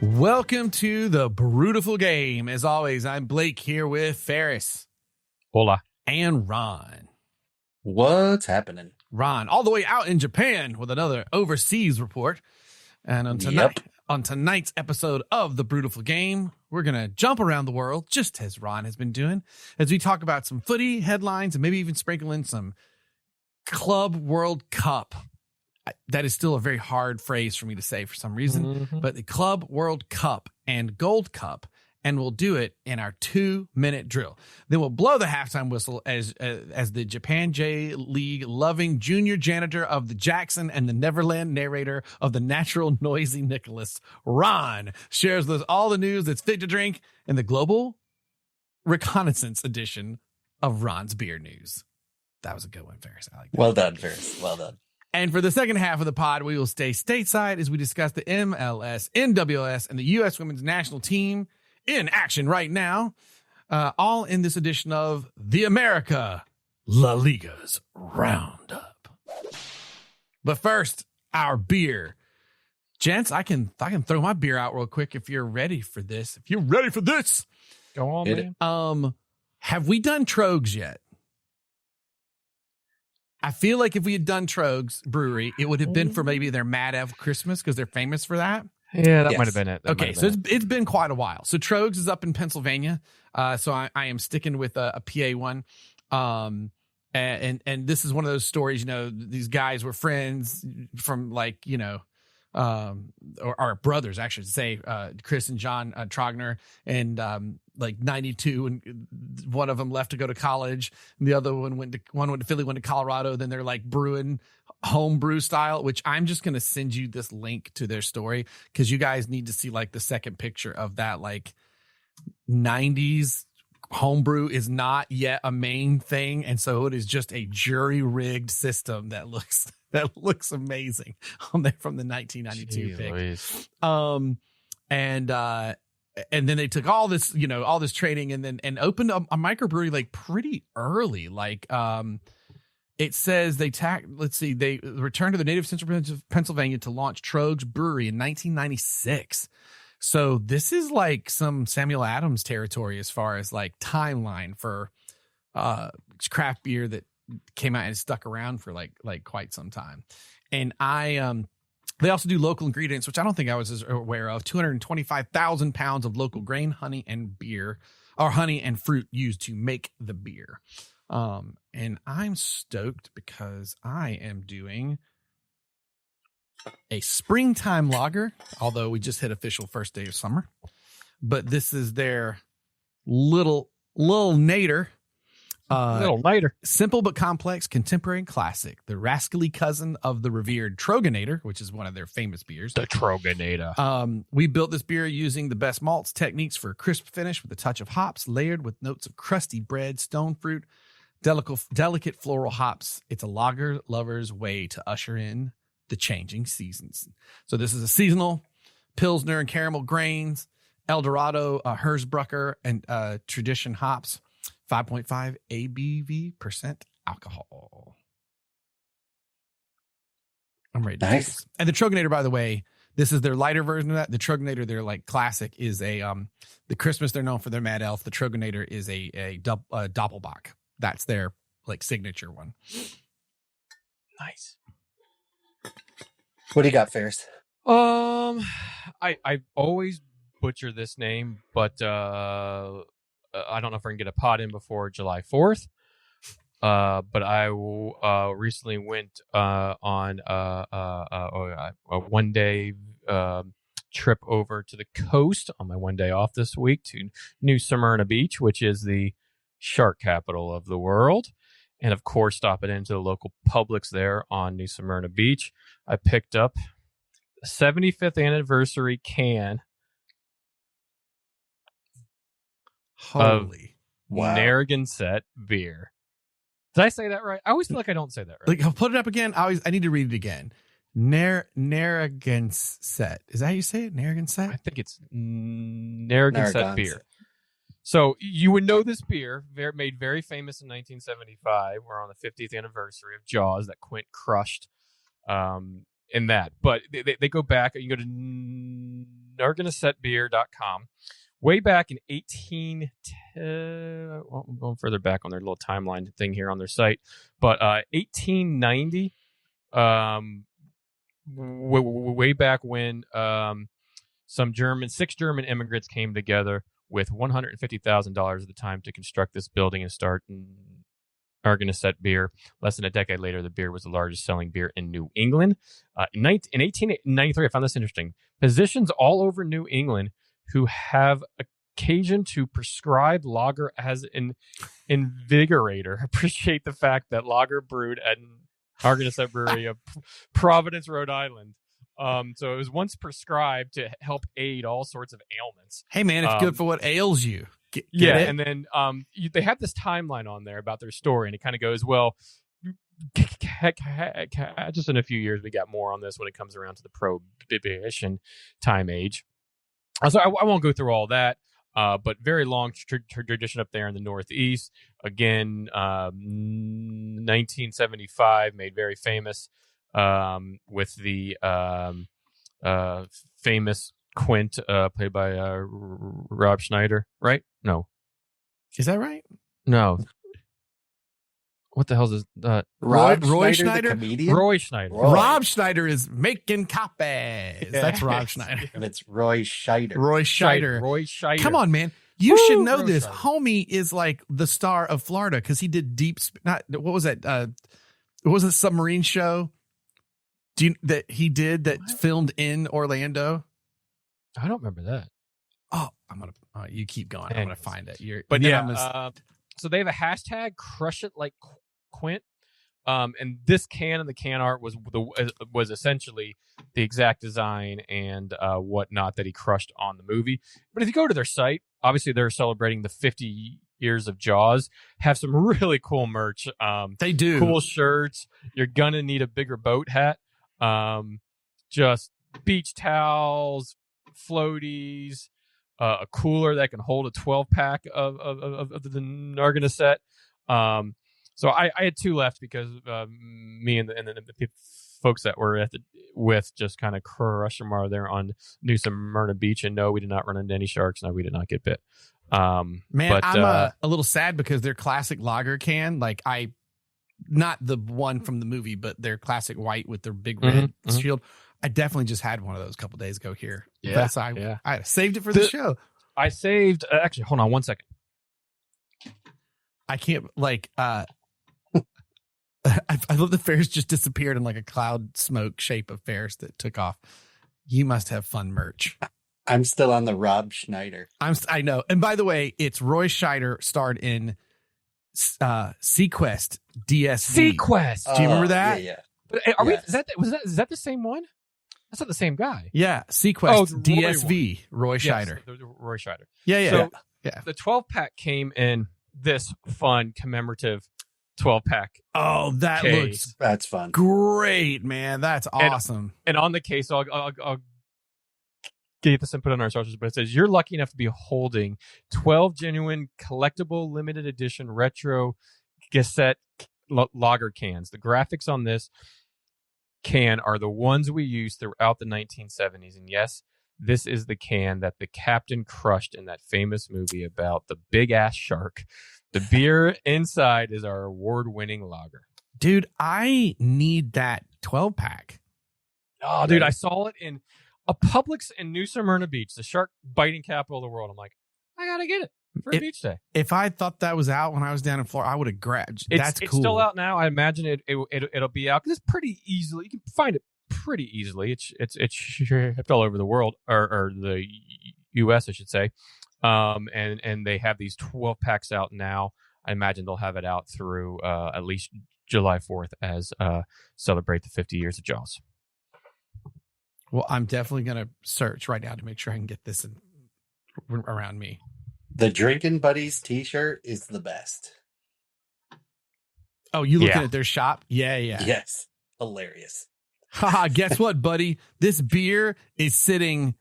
Welcome to the Brewtiful Game. As always, I'm Blake here with Ferris. Hola. And Ron. What's happening? Ron, all the way out in Japan with another overseas report. And on tonight's episode of the Brewtiful Game, we're going to jump around the world, just as Ron has been doing, as we talk about some footy headlines and maybe even sprinkle in some Club World Cup. That is still a very hard phrase for me to say for some reason, but the Club World Cup and Gold Cup, and we'll do it in our 2-minute drill. Then we'll blow the halftime whistle as the Japan J League loving junior janitor of the Jackson and the Neverland narrator of the natural noisy Nicholas, Ron, shares with us all the news that's fit to drink in the global reconnaissance edition of Ron's Beer News. That was a good one, Ferris. I like that. Well done, Ferris. Well done. And for the second half of the pod, we will stay stateside as we discuss the MLS, NWS, and the U.S. women's national team in action right now. All in this edition of the America LeagueA's Roundup. But first, our beer. Gents, I can throw my beer out real quick if you're ready for this. If you're ready for this. Go on, man. Have we done Trogs yet? I feel like if we had done Trogs Brewery, it would have been for maybe their Mad Ev Christmas because they're famous for that. Yeah, that might have been it. Okay, so it's been quite a while. So Trogs is up in Pennsylvania. So I am sticking with a PA one. And this is one of those stories, you know, these guys were friends from like, you know, or brothers, I should say, Chris and John Trogner, and like 92, and one of them left to go to college, and the other one went to Philly, went to Colorado. Then they're like brewing homebrew style, which I'm just gonna send you this link to their story because you guys need to see like the second picture of that. Like 90s homebrew is not yet a main thing, and so it is just a jury rigged system that looks amazing on there from the 1992 pick. And then they took all this training and opened a microbrewery like pretty early. Like it says they returned to the native central Pennsylvania to launch Trogs Brewery in 1996. So this is like some Samuel Adams territory as far as like timeline for craft beer that came out and stuck around for like quite some time. And they also do local ingredients, which I don't think I was as aware of. 225,000 pounds of local grain, honey and fruit used to make the beer. And I'm stoked because I am doing a springtime lager, although we just hit official first day of summer. But this is their little nader. Little lighter. Simple but complex, contemporary and classic. The rascally cousin of the revered Troganator, which is one of their famous beers. The Troganator. We built this beer using the best malts techniques for a crisp finish with a touch of hops, layered with notes of crusty bread, stone fruit, delicate floral hops. It's a lager lover's way to usher in the changing seasons. So this is a seasonal Pilsner and caramel grains, Eldorado, Hersbrucker, and Tradition hops. 5.5 ABV percent alcohol. I'm ready to do this. And the Troganator, by the way, this is their lighter version of that. The Troganator, their like classic, is a the Christmas they're known for their Mad Elf. The Troganator is a Doppelbock. That's their like signature one. Nice. What do you got, Ferris? I always butcher this name, but I don't know if I can get a pod in before July 4th. But I recently went on a one-day trip over to the coast on my one day off this week to New Smyrna Beach, which is the shark capital of the world. And, of course, stopping into the local Publix there on New Smyrna Beach, I picked up a 75th anniversary can Narragansett beer. Did I say that right? I always feel like I don't say that right. Like, I'll put it up again. I need to read it again. Narragansett. Is that how you say it? Narragansett? I think it's Narragansett beer. So you would know this beer, made very famous in 1975. We're on the 50th anniversary of Jaws that Quint crushed in that. But they go back. You go to narganasetbeer.com. Way back in 1810, well, I'm going further back on their little timeline thing here on their site, but 1890, way back when six German immigrants came together with $150,000 at the time to construct this building and start Narganaset beer. Less than a decade later, the beer was the largest selling beer in New England. In 1893, I found this interesting. Physicians all over New England who have occasion to prescribe lager as an invigorator appreciate the fact that lager brewed at Narganaset Brewery of Providence, Rhode Island. So it was once prescribed to help aid all sorts of ailments. Hey man, it's good for what ails you. Get yeah, it? and then they have this timeline on there about their story, and it kind of goes, well, just in a few years we got more on this when it comes around to the prohibition time age. So I won't go through all that, but very long tradition up there in the Northeast. Again, 1975 made very famous with the famous Quint played by Rob Schneider, right? No. Is that right? No. What the hell is Roy Schneider? The comedian? Roy Schneider. Rob Schneider is making copies. That's Rob Schneider. And it's Roy Scheider. Roy Scheider. Roy Scheider. Come on, man. You should know Roy this. Scheider. Homie is like the star of Florida because he did what was that? What was a submarine show? That filmed in Orlando? I don't remember that. Oh, you keep going. I'm gonna find it. So they have a hashtag Crush It Like Quint. And this can and the can art was essentially the exact design and whatnot that he crushed on the movie. But if you go to their site, obviously they're celebrating the 50 years of Jaws. Have some really cool merch. They do cool shirts. You're gonna need a bigger boat hat. Just beach towels, floaties, a cooler that can hold a 12-pack of the Narganaset. So I had two left because me and the folks that were with just kind of crushed them while they're on New Smyrna Beach. And no, we did not run into any sharks. No, we did not get bit. Man, I'm a little sad because their classic lager can, not the one from the movie, but their classic white with their big red shield. I definitely just had one of those a couple days ago here. Yeah, so I saved it for the show. I saved. Actually, hold on one second. I can't I love the Ferris just disappeared in like a cloud smoke shape of Ferris that took off. You must have fun merch. I'm still on the Rob Schneider. I know. And by the way, it's Roy Scheider starred in Sequest DSV. Sequest. Do you remember that? Yeah. But is that the same one? That's not the same guy. Yeah, Sequest DSV. Roy Scheider. Yes, Roy Scheider. Yeah. So yeah. the 12-pack came in this fun commemorative 12-pack. Oh, that case. That's fun. Great, man. That's awesome. And on the case, I'll get this and put it on our socials, but it says you're lucky enough to be holding 12 genuine collectible limited edition retro cassette lager cans. The graphics on this can are the ones we used throughout the 1970s. And yes, this is the can that the captain crushed in that famous movie about the big ass shark. The beer inside is our award-winning lager. Dude, I need that 12-pack. Oh, dude, I saw it in a Publix in New Smyrna Beach, the shark biting capital of the world. I'm like, I gotta get it for a beach day. If I thought that was out when I was down in Florida, I would have grabbed. That's cool. It's still out now. I imagine it'll be out because it's pretty easily. You can find it pretty easily. It's shipped all over the world or the U.S. I should say. And they have these 12 packs out now. I imagine they'll have it out through at least July 4th as celebrate the 50 years of Jaws. Well, I'm definitely going to search right now to make sure I can get this around me. The Drinking Buddies t-shirt is the best. Oh, you looking at their shop? Yeah. Yes. Hilarious. Haha, guess what, buddy? This beer is sitting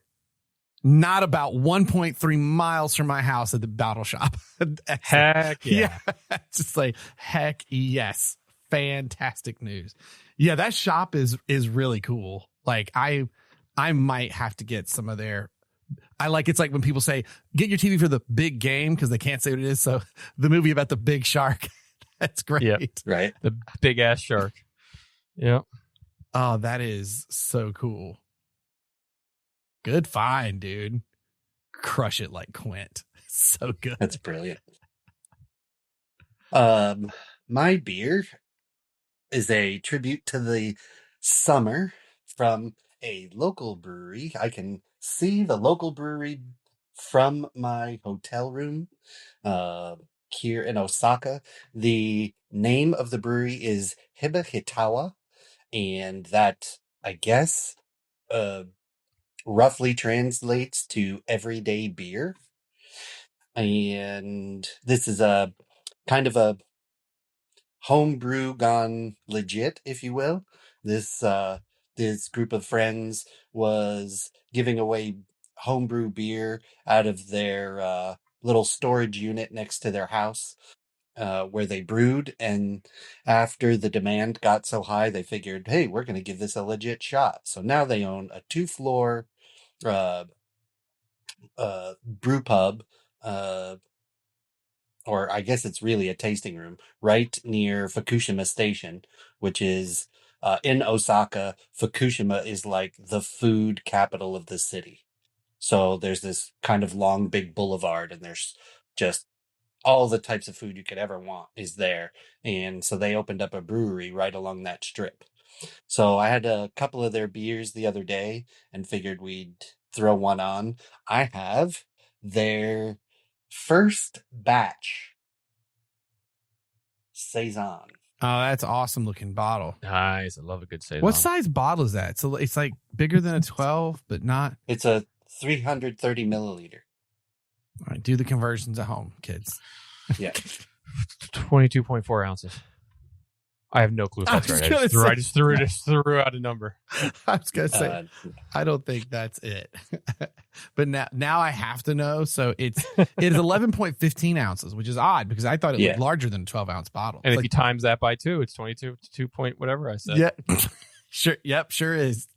not about 1.3 miles from my house at the bottle shop. Heck yeah. Just like, heck yes. Fantastic news. Yeah, that shop is really cool. Like I might have to get some of their I like it's like when people say, get your TV for the big game because they can't say what it is. So the movie about the big shark. That's great. Yep. Right. The big ass shark. Yep. Oh, that is so cool. Good find, dude. Crush it like Quint. So good. That's brilliant. My beer is a tribute to the summer from a local brewery. I can see the local brewery from my hotel room here in Osaka. The name of the brewery is Hiba Hitawa, and that, I guess, roughly translates to everyday beer. And this is a kind of a homebrew gone legit, if you will. This group of friends was giving away homebrew beer out of their little storage unit next to their house where they brewed. And after the demand got so high, they figured, hey, we're going to give this a legit shot. So now they own a 2-floor brew pub, or I guess it's really a tasting room, right near Fukushima Station, which is in Osaka. Fukushima is like the food capital of the city. So there's this kind of long, big boulevard, and there's just all the types of food you could ever want is there. And so they opened up a brewery right along that strip. So I had a couple of their beers the other day and figured we'd throw one on. I have their first batch Saison. Oh, that's awesome looking bottle. Nice. I love a good saison. What size bottle is that? So it's like bigger than a 12, but not. It's a 330 milliliter. All right, do the conversions at home, kids. Yeah. 22.4 ounces. I have no clue if that's right. I just threw out a number. I was gonna say, I don't think that's it, but now I have to know. So it is 11.15 ounces, which is odd because I thought it was larger than a 12-ounce bottle. And if you times that by 2, it's 22 point whatever I said. Yeah, sure. Yep, sure is.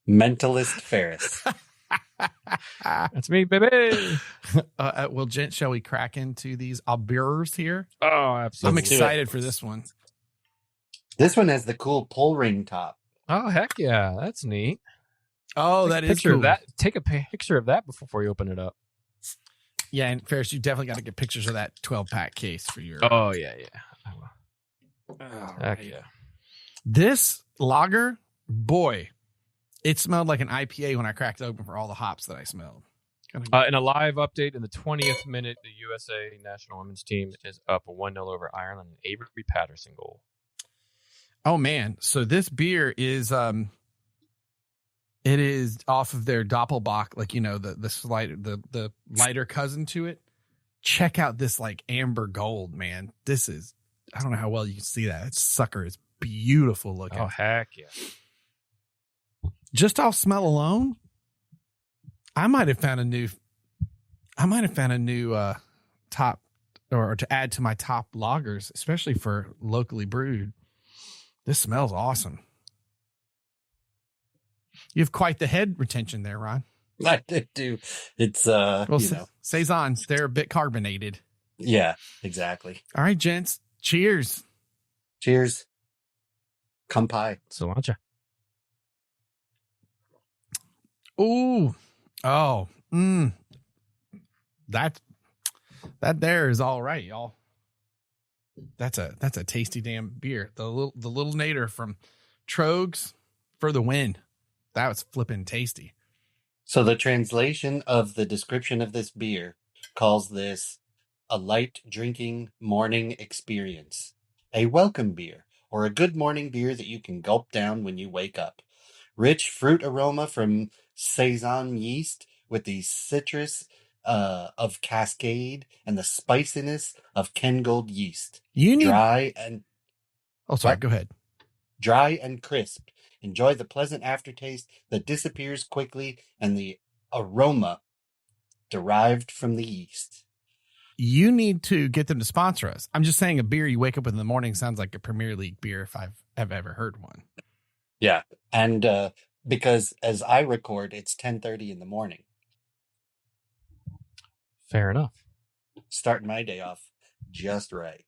Mentalist Ferris. That's me, baby. Well, gents, shall we crack into these beers here? Oh, absolutely. I'm excited for this one. This one has the cool pull ring top. Oh, heck yeah. That's neat. Oh, that is cool. Take a picture of that before you open it up. Yeah, and Ferris, you definitely got to get pictures of that 12-pack case for your... Oh, yeah. I will. Oh, heck yeah. This lager, boy... It smelled like an IPA when I cracked it open for all the hops that I smelled. In a live update in the 20th minute, the USA national women's team is up 1-0 over Ireland. An Avery Patterson goal. Oh man! So this beer is it is off of their Doppelbock, like the lighter cousin to it. Check out this like amber gold, man. This is, I don't know how well you can see that. That sucker is beautiful looking. Oh heck yeah! Just off smell alone, I might have found a new top, or to add to my top lagers, especially for locally brewed. This smells awesome. You have quite the head retention there, Ron. I do. It's Saisons, they're a bit carbonated. Yeah, exactly. All right, gents. Cheers. Cheers. Kampai. Cilantro. Ooh. Oh. That there is all right, y'all. That's a tasty damn beer. The little nader from Trogs for the win. That was flipping tasty. So the translation of the description of this beer calls this a light drinking morning experience, a welcome beer, or a good morning beer that you can gulp down when you wake up. Rich fruit aroma from Saison yeast with the citrus of Cascade and the spiciness of Kengold yeast. Go ahead. Dry and crisp. Enjoy the pleasant aftertaste that disappears quickly and the aroma derived from the yeast. You need to get them to sponsor us. I'm just saying a beer you wake up with in the morning sounds like a Premier League beer if I've ever heard one. Yeah. And because as I record, it's 10:30 in the morning. Fair enough. Starting my day off just right.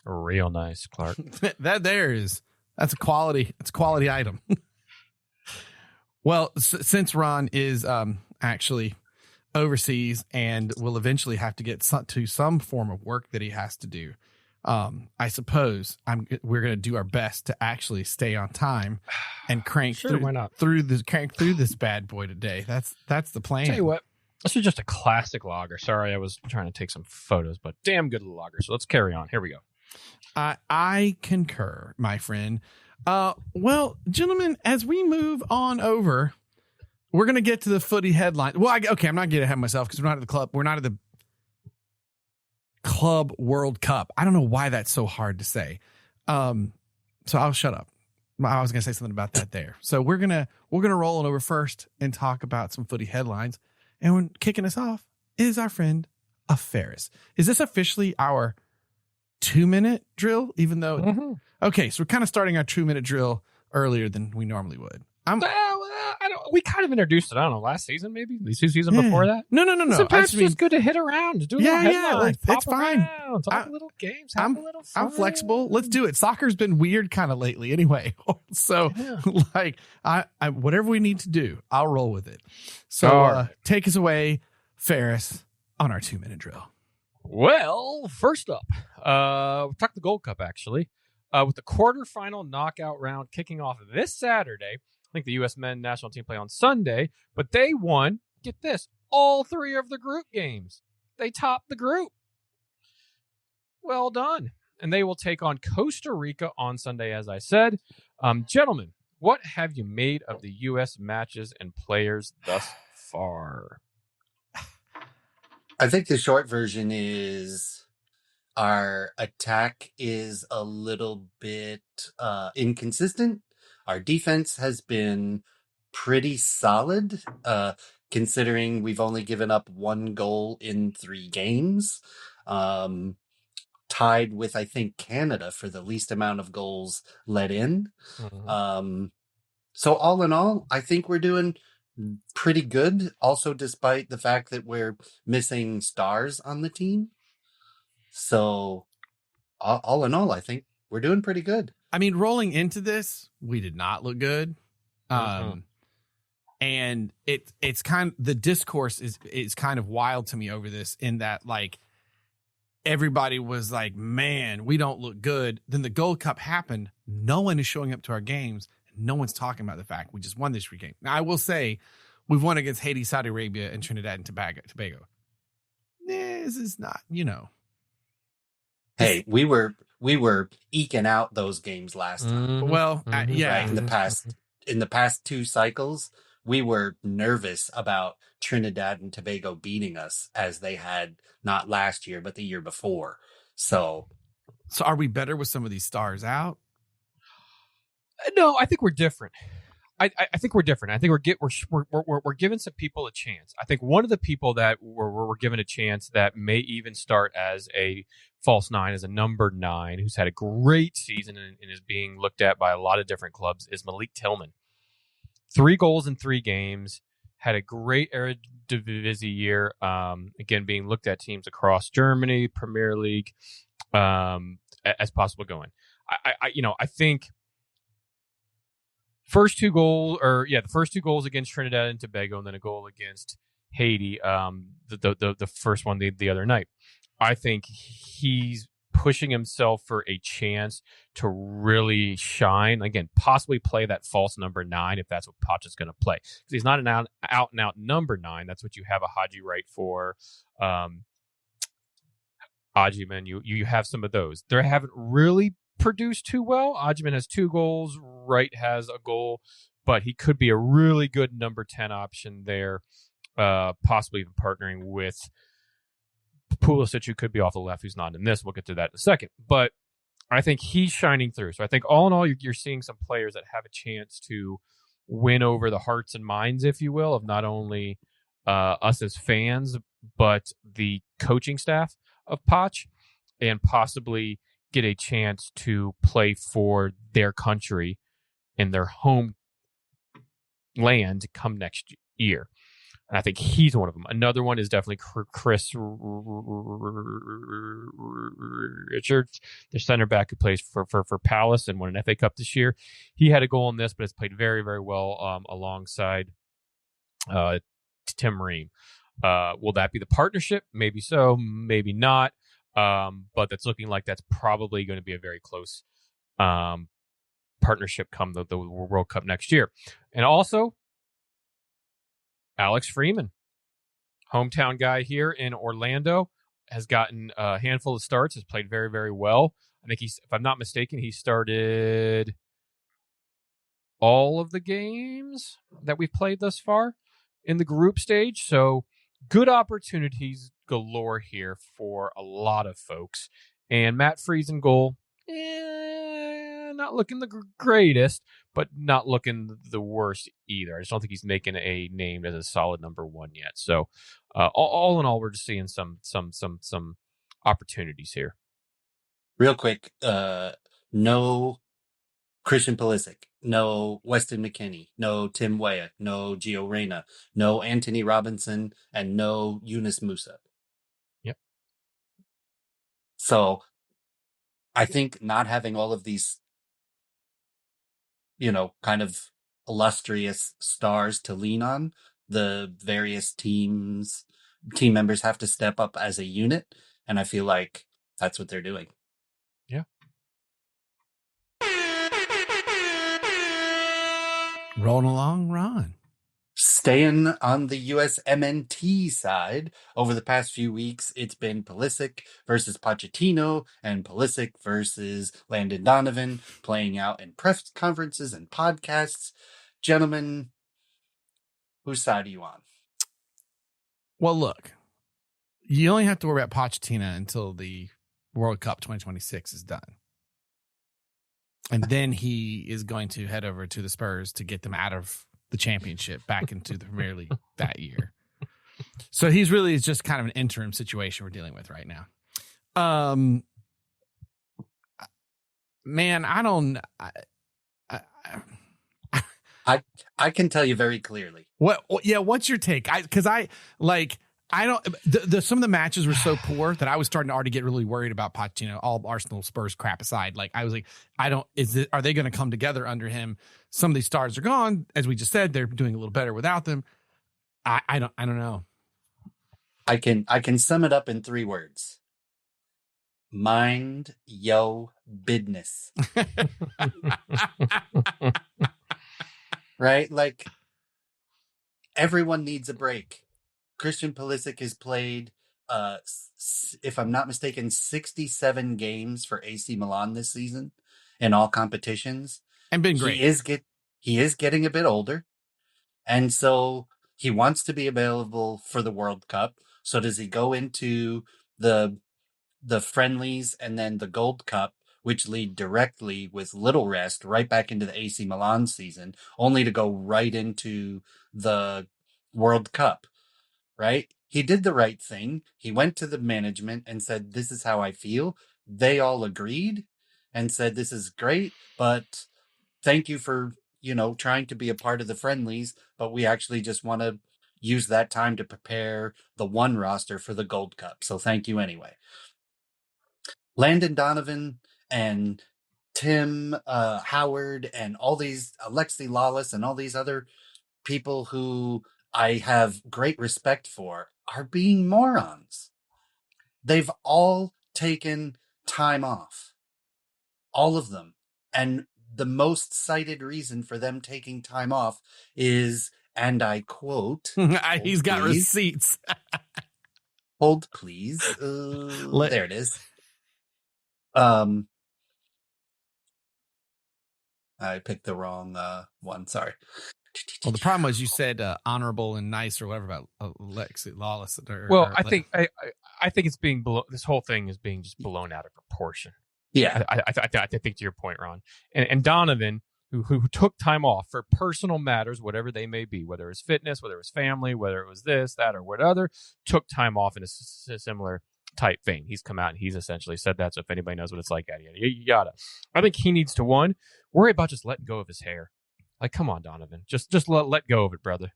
Real nice, Clark. That's a quality item. Well, since Ron is actually overseas and will eventually have to get to some form of work that he has to do, I suppose we're going to do our best to actually stay on time and crank why not? through this bad boy today. That's the plan. Tell you what, this is just a classic lager. Sorry, I was trying to take some photos, but damn good lager. So let's carry on. Here we go. I concur, my friend. Well, gentlemen, as we move on over, we're going to get to the footy headline. Well, I'm not getting ahead of myself because we're not at the club. We're not at the Club World Cup. I don't know why that's so hard to say. So I'll shut up. I was going to say something about that there. So we're going to roll it over first and talk about some footy headlines. And when kicking us off is our friend, Ferris. Is this officially our 2-minute drill? Even though, okay, so we're kind of starting our 2-minute drill earlier than we normally would. We kind of introduced it. I don't know, last season maybe, the season before that. No. Sometimes it's just good to hit around, do a little headlines, it's fine. Around, talk little games, have a little fun. I'm flexible. Let's do it. Soccer's been weird kind of lately, anyway. So, like, I whatever we need to do, I'll roll with it. So, take us away, Ferris, on our 2-minute drill. Well, first up, we'll talk the Gold Cup, actually. With the quarterfinal knockout round kicking off this Saturday. I think the U.S. men's national team play on Sunday, but they won, get this, all 3 of the group games. They topped the group. Well done. And they will take on Costa Rica on Sunday, as I said. Gentlemen, what have you made of the U.S. matches and players thus far? I think the short version is our attack is a little bit inconsistent. Our defense has been pretty solid, considering we've only given up 1 goal in 3 games, tied with, I think, Canada for the least amount of goals let in. So all in all, I think we're doing pretty good, also despite the fact that we're missing stars on the team. So all in all, I think we're doing pretty good. I mean, rolling into this, we did not look good. And it's kind of, the discourse is kind of wild to me over this, in that, like, everybody was like, man, we don't look good. Then the Gold Cup happened. No one is showing up to our games. No one's talking about the fact we just won this game. Now, I will say we've won against Haiti, Saudi Arabia, and Trinidad and Tobago. This is not, Hey, we were eking out those games last time. Well, yeah. Right? In the past 2 cycles, we were nervous about Trinidad and Tobago beating us, as they had not last year, but the year before. So are we better with some of these stars out? No, I think we're different. I think we're different. I think we're giving some people a chance. I think one of the people that we're given a chance that may even start as a false 9, as a number 9, who's had a great season and is being looked at by a lot of different clubs, is Malik Tillman. 3 goals in 3 games, had a great Eredivisie year. Again, being looked at teams across Germany, Premier League, as possible going. I think. The first 2 goals against Trinidad and Tobago, and then a goal against Haiti. The first one the other night. I think he's pushing himself for a chance to really shine again, possibly play that false number 9 if that's what Poch is going to play. Because he's not an out and out number 9. That's what you have a Haji Wright for. Ajiman, you have some of those. They haven't really produced too well. Ajiman has 2 goals. Wright has a goal, but he could be a really good number 10 option there, possibly even partnering with Pulisic, who could be off the left, who's not in this. We'll get to that in a second. But I think he's shining through. So I think all in all, you're seeing some players that have a chance to win over the hearts and minds, if you will, of not only us as fans, but the coaching staff of Poch, and possibly get a chance to play for their country in their home land come next year. And I think he's one of them. Another one is definitely Chris Richards, the center back who plays for Palace and won an FA Cup this year. He had a goal in this, but has played very, very well alongside Tim Ream. Will that be the partnership? Maybe so, maybe not. But that's looking like that's probably going to be a very close partnership come the World Cup next year. And also, Alex Freeman, hometown guy here in Orlando, has gotten a handful of starts, has played very, very well. I think if I'm not mistaken, he started all of the games that we've played thus far in the group stage. So good opportunities galore here for a lot of folks. And Matt Freese in goal, not looking the greatest, but not looking the worst either. I just don't think he's making a name as a solid number one yet. So all in all, we're just seeing some opportunities here. Real quick, no Christian Pulisic, no Weston McKennie, no Tim Weah, no Gio Reyna, no Anthony Robinson, and no Yunus Musa. Yep. So I think not having all of these, kind of illustrious stars to lean on, the various team members have to step up as a unit. And I feel like that's what they're doing. Yeah. Rolling along, Ron. Staying on the USMNT side, over the past few weeks, it's been Pulisic versus Pochettino and Pulisic versus Landon Donovan playing out in press conferences and podcasts. Gentlemen, whose side are you on? Well, look, you only have to worry about Pochettino until the World Cup 2026 is done. And then he is going to head over to the Spurs to get them out of the championship back into the Premier League that year. So he's really just kind of an interim situation we're dealing with right now. Man, I can tell you very clearly. What's your take? Some of the matches were so poor that I was starting to already get really worried about Pochettino, all Arsenal Spurs crap aside. Like, I was like, are they going to come together under him? Some of these stars are gone. As we just said, they're doing a little better without them. I don't know. I can sum it up in 3 words. Mind yo business. Right? Like, everyone needs a break. Christian Pulisic has played, if I'm not mistaken, 67 games for AC Milan this season in all competitions. And been great. He is getting a bit older. And so he wants to be available for the World Cup. So does he go into the friendlies and then the Gold Cup, which lead directly with little rest right back into the AC Milan season, only to go right into the World Cup? Right? He did the right thing. He went to the management and said, "This is how I feel." They all agreed and said, "This is great, but thank you for, trying to be a part of the friendlies, but we actually just want to use that time to prepare the one roster for the Gold Cup. So thank you anyway." Landon Donovan and Tim Howard and all these Alexi Lawless and all these other people who I have great respect for are being morons. They've all taken time off. All of them. And the most cited reason for them taking time off is, and I quote, he's got receipts. Hold, please. There it is. I picked the wrong one. Sorry. Well, the problem was you said honorable and nice or whatever about Alexi Lawless. I think it's being this whole thing is being just blown out of proportion. Yeah, I think to your point, Ron, and Donovan, who took time off for personal matters, whatever they may be, whether it was fitness, whether it was family, whether it was this, that, or what other, took time off in a similar type vein. He's come out and he's essentially said that. So if anybody knows what it's like, you gotta. I think he needs to worry about just letting go of his hair. Like, come on, Donovan, just let go of it, brother.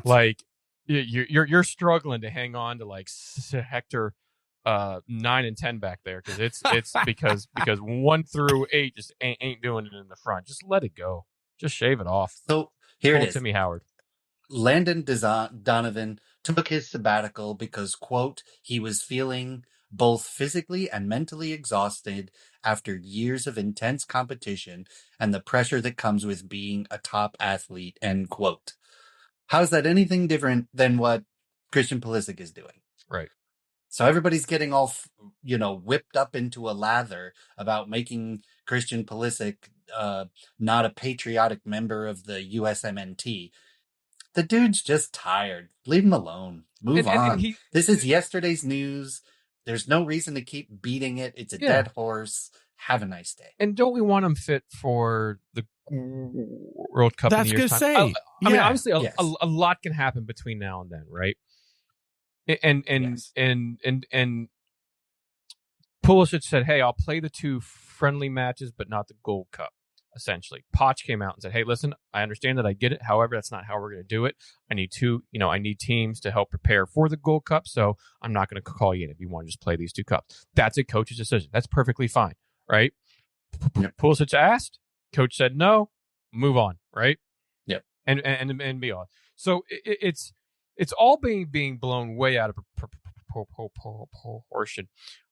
Like, you're struggling to hang on to like Hector 9 and 10 back there because it's because 1 through 8 just ain't doing it in the front. Just let it go. Just shave it off. So here it is. Timmy Howard. Landon Donovan took his sabbatical because, quote, he was feeling both physically and mentally exhausted after years of intense competition and the pressure that comes with being a top athlete, end quote. How's that anything different than what Christian Pulisic is doing? Right. So everybody's getting all, whipped up into a lather about making Christian Pulisic not a patriotic member of the USMNT. The dude's just tired. Leave him alone. Move on. This is yesterday's news. There's no reason to keep beating it. It's a dead horse. Have a nice day. And don't we want him fit for the World Cup? That's in a year's good time? say. I mean, obviously, a lot can happen between now and then, right? And Pulisic said, "Hey, I'll play the 2 friendly matches, but not the Gold Cup." Essentially, Poch came out and said, "Hey, listen, I understand that, I get it. However, that's not how we're going to do it. I need teams to help prepare for the Gold Cup. So I'm not going to call you in if you want to just play these 2 cups. That's a coach's decision. That's perfectly fine, right?" Yep. Pulisic asked, coach said no, move on, right? Yep. And be on. So it's all being blown way out of proportion.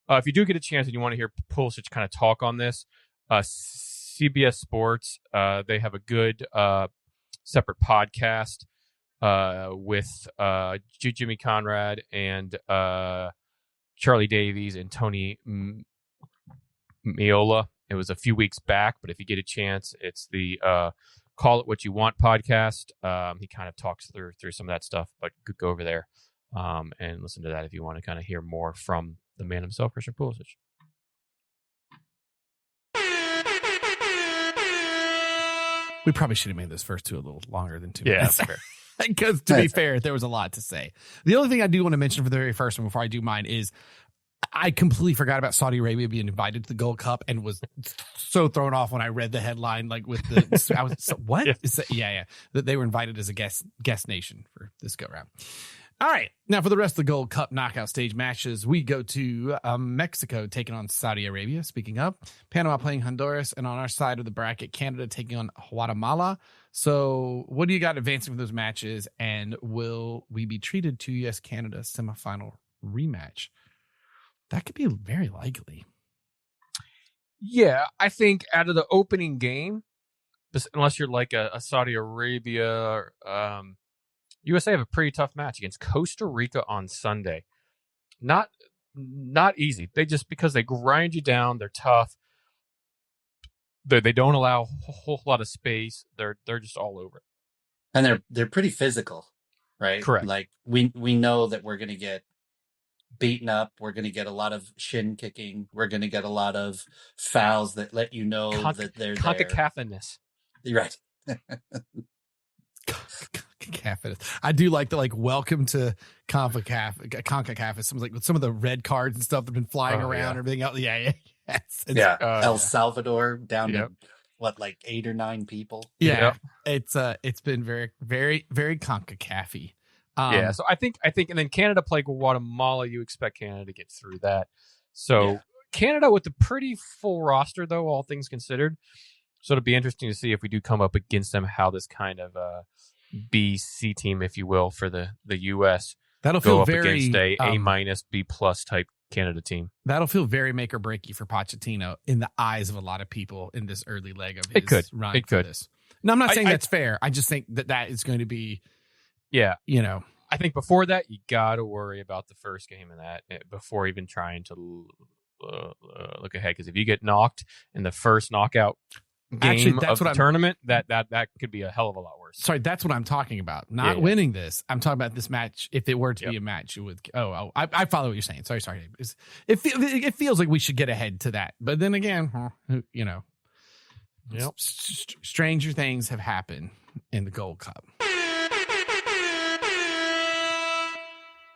If you do get a chance and you want to hear Pulisic kind of talk on this, CBS Sports, they have a good separate podcast with Jimmy Conrad and Charlie Davies and Tony Miola. It was a few weeks back, but if you get a chance, it's the Call It What You Want podcast. He kind of talks through some of that stuff, but go over there and listen to that if you want to kind of hear more from the man himself, Christian Pulisic. We probably should have made those first 2 a little longer than 2 minutes. Yeah, fair. Because to be fair, there was a lot to say. The only thing I do want to mention for the very first one before I do mine is I completely forgot about Saudi Arabia being invited to the Gold Cup and was so thrown off when I read the headline, like with the, I was, so, what? Yeah. That they were invited as a guest nation for this go round. All right. Now for the rest of the Gold Cup knockout stage matches, we go to Mexico taking on Saudi Arabia. Speaking of, Panama playing Honduras, and on our side of the bracket, Canada taking on Guatemala. So what do you got advancing for those matches? And will we be treated to US Canada semifinal rematch? That could be very likely. Yeah, I think out of the opening game, unless you're like a Saudi Arabia, USA have a pretty tough match against Costa Rica on Sunday. Not easy. They just, because they grind you down, they're tough. They don't allow a whole lot of space. They're just all over it. And they're pretty physical, right? Correct. Like we know that we're going to get beaten up. We're going to get a lot of shin kicking. We're going to get a lot of fouls that let you know that they're there. CONCACAF-ness. You're right. I do like the welcome to CONCACAF. Some of the red cards and stuff that have been flying around and everything else. Yeah. Yes. El Salvador down to 8 or 9 people. Yeah. It's been very, very, very CONCACAF-y. So I think, and then Canada play Guatemala. You expect Canada to get through that. So Canada with a pretty full roster, though, all things considered. So it'll be interesting to see if we do come up against them, how this kind of B-C team, if you will, for the U.S. That'll go feel up very against A- B+ type Canada team. That'll feel very make or breaky for Pochettino in the eyes of a lot of people in this early leg of his run. It could. This. No, I'm not saying that's fair. I just think that is going to be. Yeah. I think before that, you got to worry about the first game of that before even trying to look ahead. Because if you get knocked in the first knockout game of the tournament, that could be a hell of a lot worse. Sorry, that's what I'm talking about. Not winning this. I'm talking about this match. If it were to be a match, it would. I follow what you're saying. Sorry. It feels like we should get ahead to that. But then again, stranger things have happened in the Gold Cup.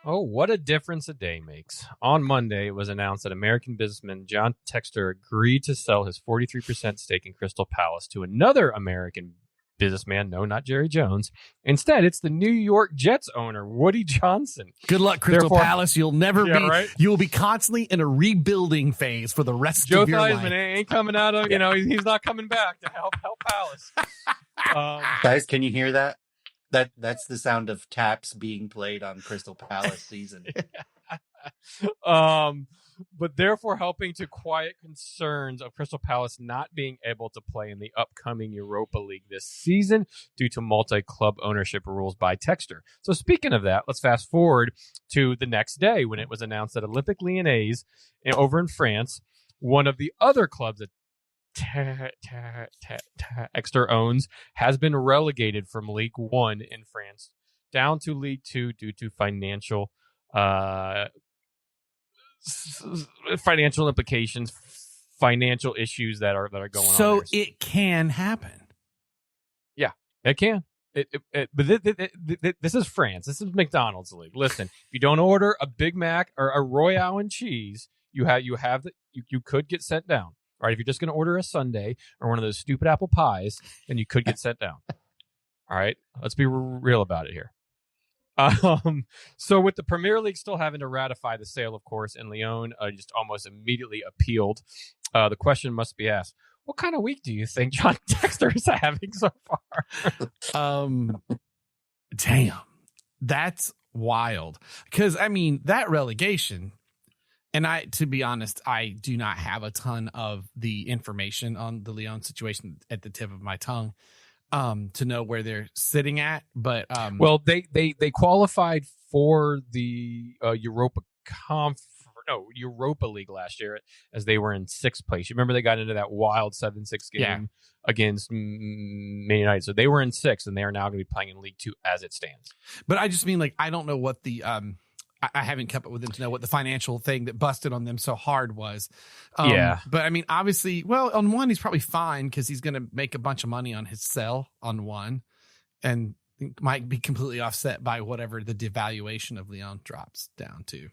Oh, what a difference a day makes. On Monday, it was announced that American businessman John Textor agreed to sell his 43% stake in Crystal Palace to another American businessman. No, not Jerry Jones. Instead, it's the New York Jets owner, Woody Johnson. Good luck, Crystal Therefore- Palace. You'll never Yeah, be. right? You will be constantly in a rebuilding phase for the rest Joe of your Theismann life. ain't coming out of, he's not coming back to help Palace. Guys, can you hear that? That's the sound of taps being played on Crystal Palace season. But therefore helping to quiet concerns of Crystal Palace not being able to play in the upcoming Europa League this season due to multi-club ownership rules by Textor. So speaking of that, let's fast forward to the next day when it was announced that Olympique Lyonnais over in France, one of the other clubs that Textor owns, has been relegated from League One in France down to League Two due to financial implications, financial issues that are going on. So it can happen. Yeah, it can. But this is France. This is McDonald's League. Listen, if you don't order a Big Mac or a Royale and cheese, you could get sent down. All right, if you're just going to order a sundae or one of those stupid apple pies, then you could get sent down. All right, let's be real about it here. So with the Premier League still having to ratify the sale, of course, and Lyon just almost immediately appealed, the question must be asked: what kind of week do you think John Textor is having so far? Damn, that's wild. Because I mean, that relegation. And to be honest, I do not have a ton of the information on the Lyon situation at the tip of my tongue to know where they're sitting at. But well, they qualified for the Europa League last year as they were in sixth place. You remember they got into that wild 7-6 game against Man United. So they were in sixth, and they are now going to be playing in League Two as it stands. But I just mean, like, I don't know what the I haven't kept up with them to know what the financial thing that busted on them so hard was. But I mean, obviously, well, on one, he's probably fine because he's going to make a bunch of money on his sell on one, and might be completely offset by whatever the devaluation of Lyon drops down to.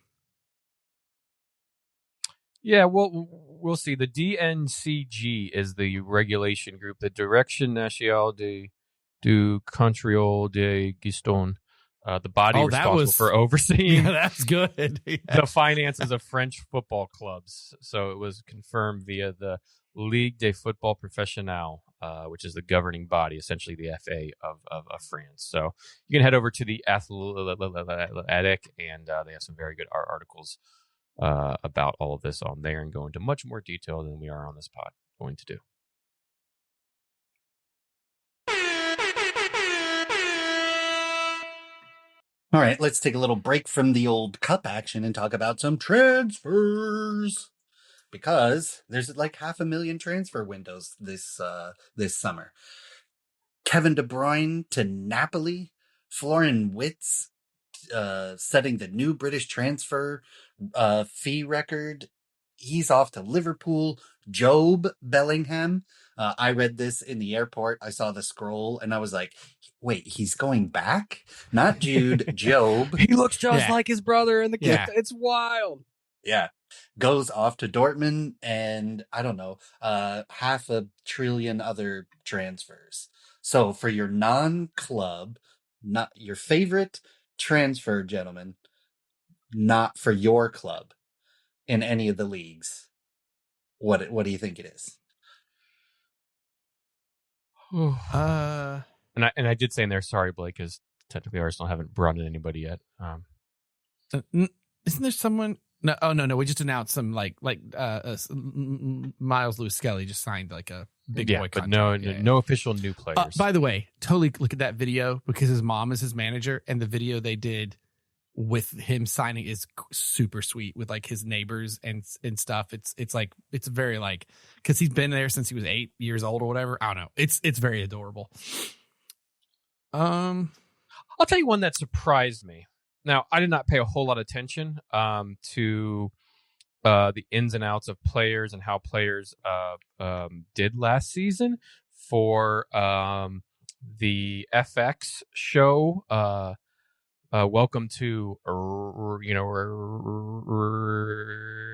Yeah, well, we'll see. The DNCG is the regulation group, the Direction Nationale du Contrôle de Gestion. The body responsible for overseeing that's good. the finances of French football clubs. So it was confirmed via the Ligue des Football Professionnels, which is the governing body, essentially the FA of France. So you can head over to the Athletic, and they have some very good articles about all of this on there and go into much more detail than we are on this pod going to do. All right, let's take a little break from the old cup action and talk about some transfers. Because there's like 500,000 transfer windows this summer. Kevin De Bruyne to Napoli, Florian Wirtz setting the new British transfer fee record. He's off to Liverpool. Job Bellingham. I read this in the airport. I saw the scroll and I was like, wait, he's going back? Not Jude, Job. He looks just like his brother in the kid. Yeah. It's wild. Yeah. Goes off to Dortmund and I don't know, 500 billion other transfers. So for your non-club, not your favorite transfer, gentlemen, not for your club in any of the leagues, what do you think it is? And I did say in there, sorry, Blake, because technically Arsenal haven't brought in anybody yet. Isn't there someone? No, no. We just announced some like Miles Lewis Skelly just signed like a big boy but contract. no official new players. By the way, totally look at that video because his mom is his manager, and the video they did with him signing is super sweet with like his neighbors and stuff. It's like it's very like because he's been there since he was 8 years old or whatever. I don't know. It's very adorable. I'll tell you one that surprised me. Now, I did not pay a whole lot of attention to the ins and outs of players and how players did last season for the FX show. Welcome to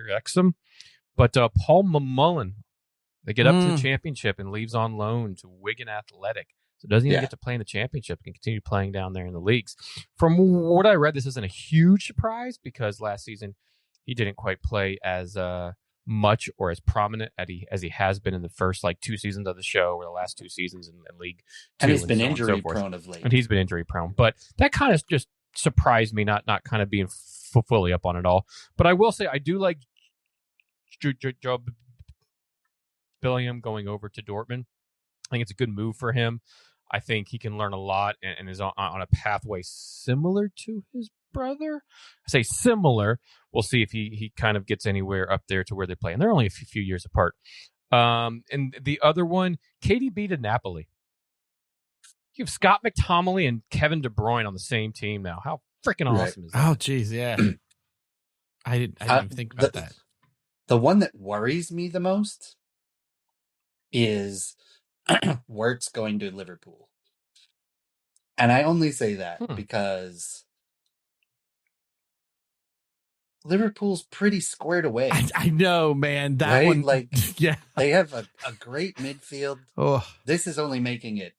Wrexham. But Paul Mullen, they get up to the championship and leaves on loan to Wigan Athletic. So doesn't even get to play in the championship, can continue playing down there in the leagues. From what I read, this isn't a huge surprise because last season he didn't quite play as much or as prominent as he has been in the first 2 seasons of the show, or the last 2 seasons in League 2. And he's been injury prone of late. And he's been injury prone. But that kind of just surprised me, not kind of being fully up on it all. But I will say I do like Joe Billingham going over to Dortmund. I think it's a good move for him. I think he can learn a lot and is on a pathway similar to his brother. I say similar. We'll see if he kind of gets anywhere up there to where they play. And they're only a few years apart. And the other one, KDB to Napoli. You have Scott McTominay and Kevin De Bruyne on the same team now. How freaking awesome is that? Oh, geez, yeah. I didn't even think about that. The one that worries me the most is Wirtz going to Liverpool. And I only say that because Liverpool's pretty squared away. I know, man. That one, yeah. They have a great midfield. Oh. This is only making it.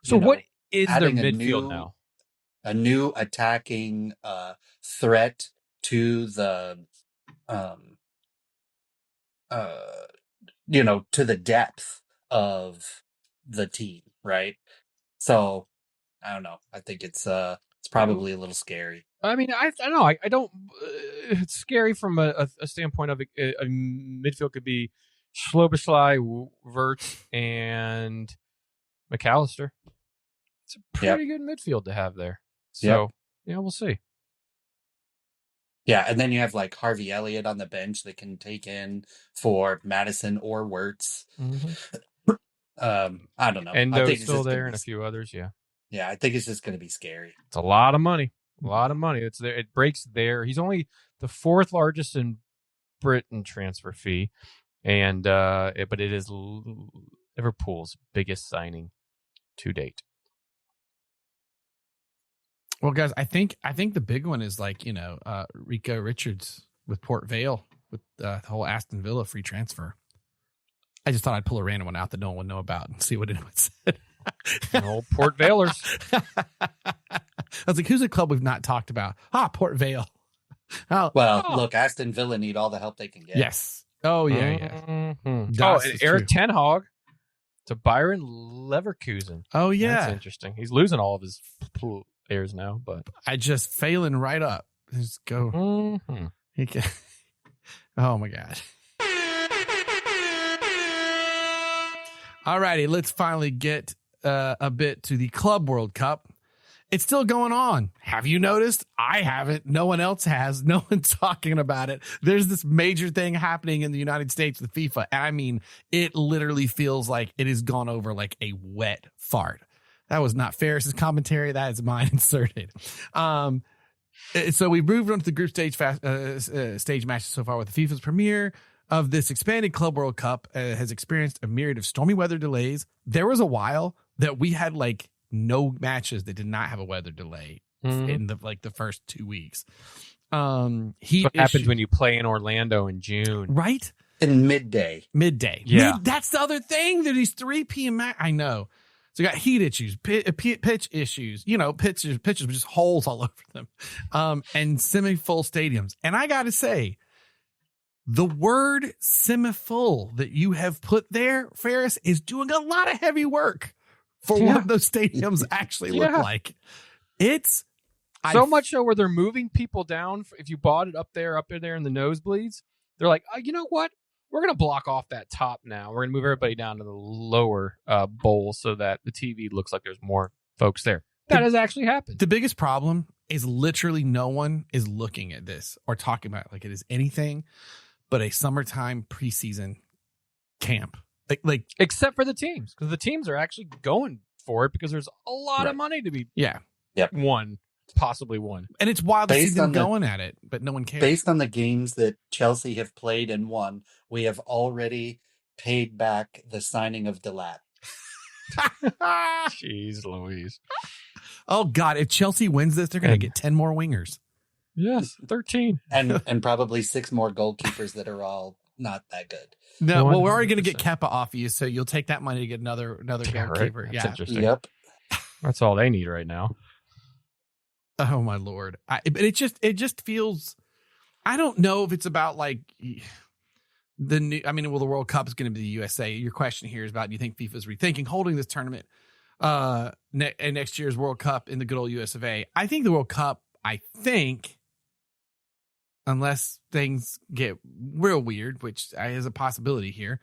So what is their midfield now? A new attacking threat to the, to the depth of the team, right? So I don't know. I think it's probably a little scary. I mean, I don't know. I don't. It's scary from a standpoint of a midfield could be Schloboslai, Wirtz, and McAllister. It's a pretty good midfield to have there. So we'll see. Yeah, and then you have Harvey Elliott on the bench that can take in for Madison or Wirtz. Mm-hmm. I don't know. Endo's still there and a few others. Yeah. Yeah, I think it's just going to be scary. It's a lot of money. A lot of money. It's there. It breaks there. He's only the 4th largest in Britain transfer fee, and but it is Liverpool's biggest signing to date. Well, guys, I think the big one is Rico Richards with Port Vale with the whole Aston Villa free transfer. I just thought I'd pull a random one out that no one would know about and see what anyone said. Old Port Valers. I was like, who's a club we've not talked about? Port Vale. Look, Aston Villa need all the help they can get. Yes. Oh, yeah, Mm-hmm. And Eric Ten Hag to Byron Leverkusen. Oh, yeah. That's interesting. He's losing all of his players now, but I just failing right up. Just go. Mm-hmm. Oh, my God. All righty, let's finally get a bit to the Club World Cup. It's still going on. Have you noticed? I haven't. No one else has. No one's talking about it. There's this major thing happening in the United States with FIFA. And I mean, it literally feels like it has gone over like a wet fart. That was not Ferris's commentary. That is mine inserted. So we've moved on to the group stage stage matches so far with the FIFA's premiere of this expanded Club World Cup has experienced a myriad of stormy weather delays. There was a while that we had no matches that did not have a weather delay in the first 2 weeks. What happens when you play in Orlando in June, right? In midday. Yeah, that's the other thing. There are these 3 p.m. I know. So you got heat issues, pitch issues. Pitches with just holes all over them, and semi-full stadiums. And I got to say, the word semi-full that you have put there, Ferris, is doing a lot of heavy work for what those stadiums actually look like. It's so much so where they're moving people down. If you bought it up there in the nosebleeds, they're like, you know what? We're going to block off that top now. We're going to move everybody down to the lower bowl so that the TV looks like there's more folks there. That has actually happened. The biggest problem is literally no one is looking at this or talking about it like it is anything but a summertime preseason camp. Like except for the teams, because the teams are actually going for it because there's a lot of money to be won, possibly won. And it's wild to see them going at it, but no one cares. Based on the games that Chelsea have played and won, we have already paid back the signing of Delap. Jeez Louise. Oh, God. If Chelsea wins this, they're going to get 10 more wingers. Yes, 13. And probably 6 more goalkeepers that are all not that good. No, well, we're already going to 100%. get Kepa off you, so you'll take that money to get another Yeah, right. goalkeeper. That's Yeah. interesting. Yep. That's all they need right now. Oh my Lord. But it just feels, I don't know if it's about like the new, I mean, well, the World Cup is going to be the USA. Your question here is about, do you think FIFA's rethinking holding this tournament and next year's World Cup in the good old US of A? I think the World Cup, unless things get real weird, which is a possibility here,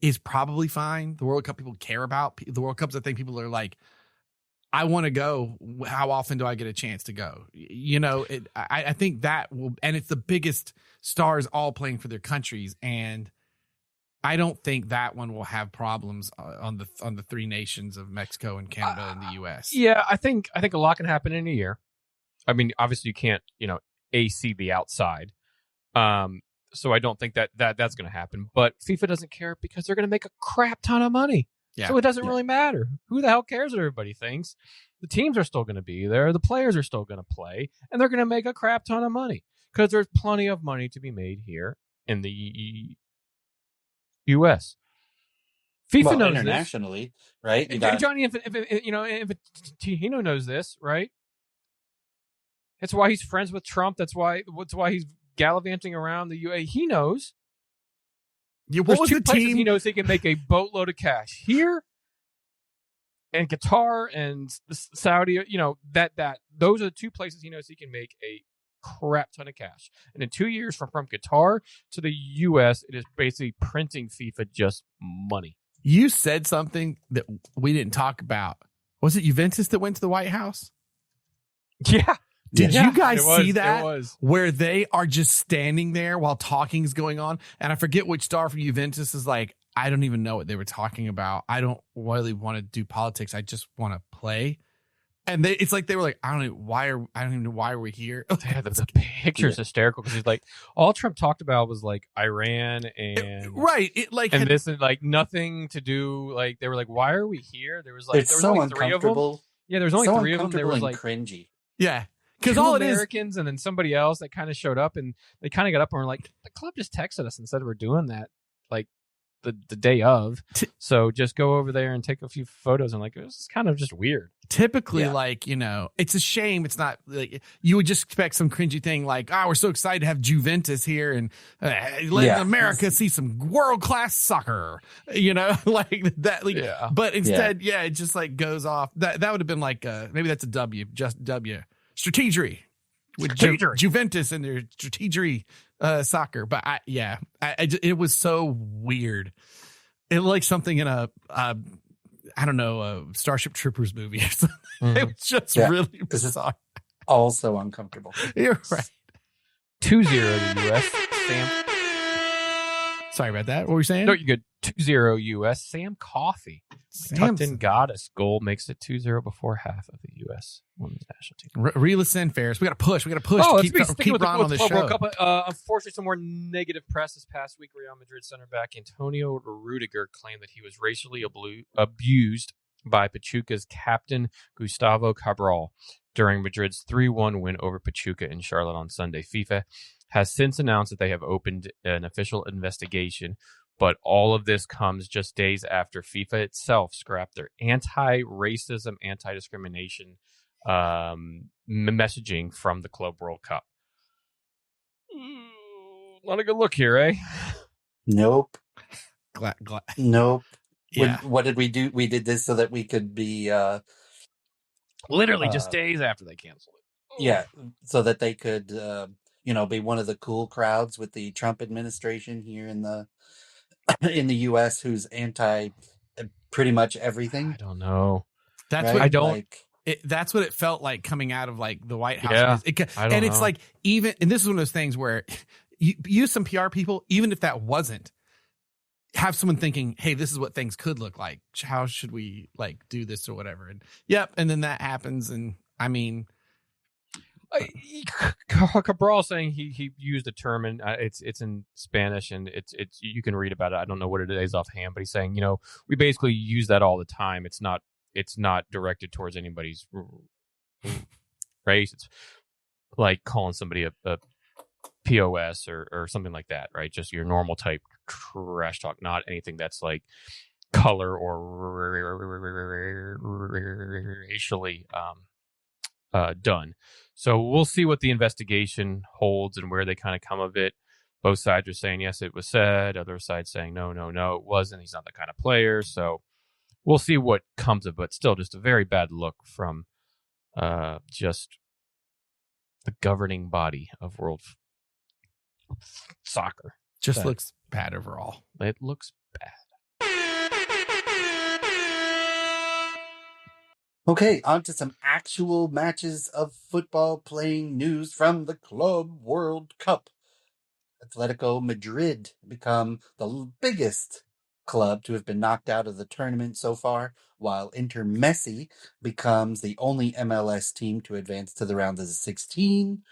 is probably fine. The World Cup people care about. The World Cups, I think people are like, I want to go. How often do I get a chance to go? You know, I think that will, and it's the biggest stars all playing for their countries, and I don't think that one will have problems on the three nations of Mexico and Canada and the U.S. Yeah, I think a lot can happen in a year. I mean, obviously you can't, AC the outside. So I don't think that's going to happen. But FIFA doesn't care because they're going to make a crap ton of money. Yeah. So it doesn't really matter. Who the hell cares what everybody thinks? The teams are still going to be there. The players are still going to play. And they're going to make a crap ton of money. Because there's plenty of money to be made here in the U.S. FIFA knows internationally, this. Right? You Johnny, if Infantino knows this, right? That's why he's friends with Trump. That's why he's gallivanting around the UAE. He knows. Yeah, There's two places he knows he can make a boatload of cash. Here and Qatar and Saudi, those are the two places he knows he can make a crap ton of cash. And in 2 years from Qatar to the US, it is basically printing FIFA just money. You said something that we didn't talk about. Was it Juventus that went to the White House? Yeah. Did you guys see that? It was. Where they are just standing there while talking is going on. And I forget which star from Juventus is like, I don't even know what they were talking about. I don't really want to do politics. I just want to play. And it's like they were like, I don't even know why we're here. Yeah, the picture's hysterical because he's like, all Trump talked about was like Iran and right. It like and this is like nothing to do. Like they were like, why are we here? There was so only three of them. Yeah, there's only three of them. There was like cringy. Yeah. Because all it Americans and then somebody else that kind of showed up and they kind of got up and were like, the club just texted us and said we're doing that like the day of. So just go over there and take a few photos. And like, this is kind of just weird. Typically, it's a shame. It's not like you would just expect some cringy thing like, we're so excited to have Juventus here and let America see some world-class soccer, like that. Like, But instead, it just like goes off. That would have been like, maybe that's a W, just W. Strategery with Juventus and their strategery soccer. But it was so weird. It like something in a Starship Troopers movie or something. Mm-hmm. It was just really bizarre. Also uncomfortable. You're right. 2-0 the U.S. Sam. Sorry about that. What were you saying? No, you're good. 2-0 U.S. Sam Coffey. Tucked in goddess goal makes it 2-0 before half of the U.S. women's national team. Reel us in, Ferris. We got to push. Oh, keep Ron on the show. World Cup. Unfortunately, some more negative press this past week. Real Madrid center back Antonio Rudiger claimed that he was racially abused by Pachuca's captain Gustavo Cabral during Madrid's 3-1 win over Pachuca in Charlotte on Sunday. FIFA has since announced that they have opened an official investigation, but all of this comes just days after FIFA itself scrapped their anti-racism, anti-discrimination messaging from the Club World Cup. Not a good look here, eh? Nope. Nope. Yeah. What did we do? We did this so that we could be... literally just days after they canceled it. Yeah, so that they could... be one of the cool crowds with the Trump administration here in the U.S. who's anti pretty much everything. I don't know. That's right? what I don't. That's what it felt like coming out of like the White House. Yeah, and it's like and this is one of those things where you use some PR people, even if that wasn't, have someone thinking, hey, this is what things could look like. How should we like do this or whatever? And and then that happens. And I mean. Cabral saying he used a term and it's in Spanish and it's you can read about it. I don't know what it is offhand, but he's saying we basically use that all the time. It's not directed towards anybody's race. It's like calling somebody a POS or something like that, right? Just your normal type trash talk, not anything that's like color or racially done. So we'll see what the investigation holds and where they kind of come of it. Both sides are saying, yes, it was said. Other sides saying, no, it wasn't. He's not that kind of player. So we'll see what comes of it. But still, just a very bad look from just the governing body of world soccer. Just looks bad overall. It looks bad. Okay, on to some actual matches of football playing news from the Club World Cup. Atletico Madrid become the biggest club to have been knocked out of the tournament so far, while Inter Messi becomes the only MLS team to advance to the round of 16.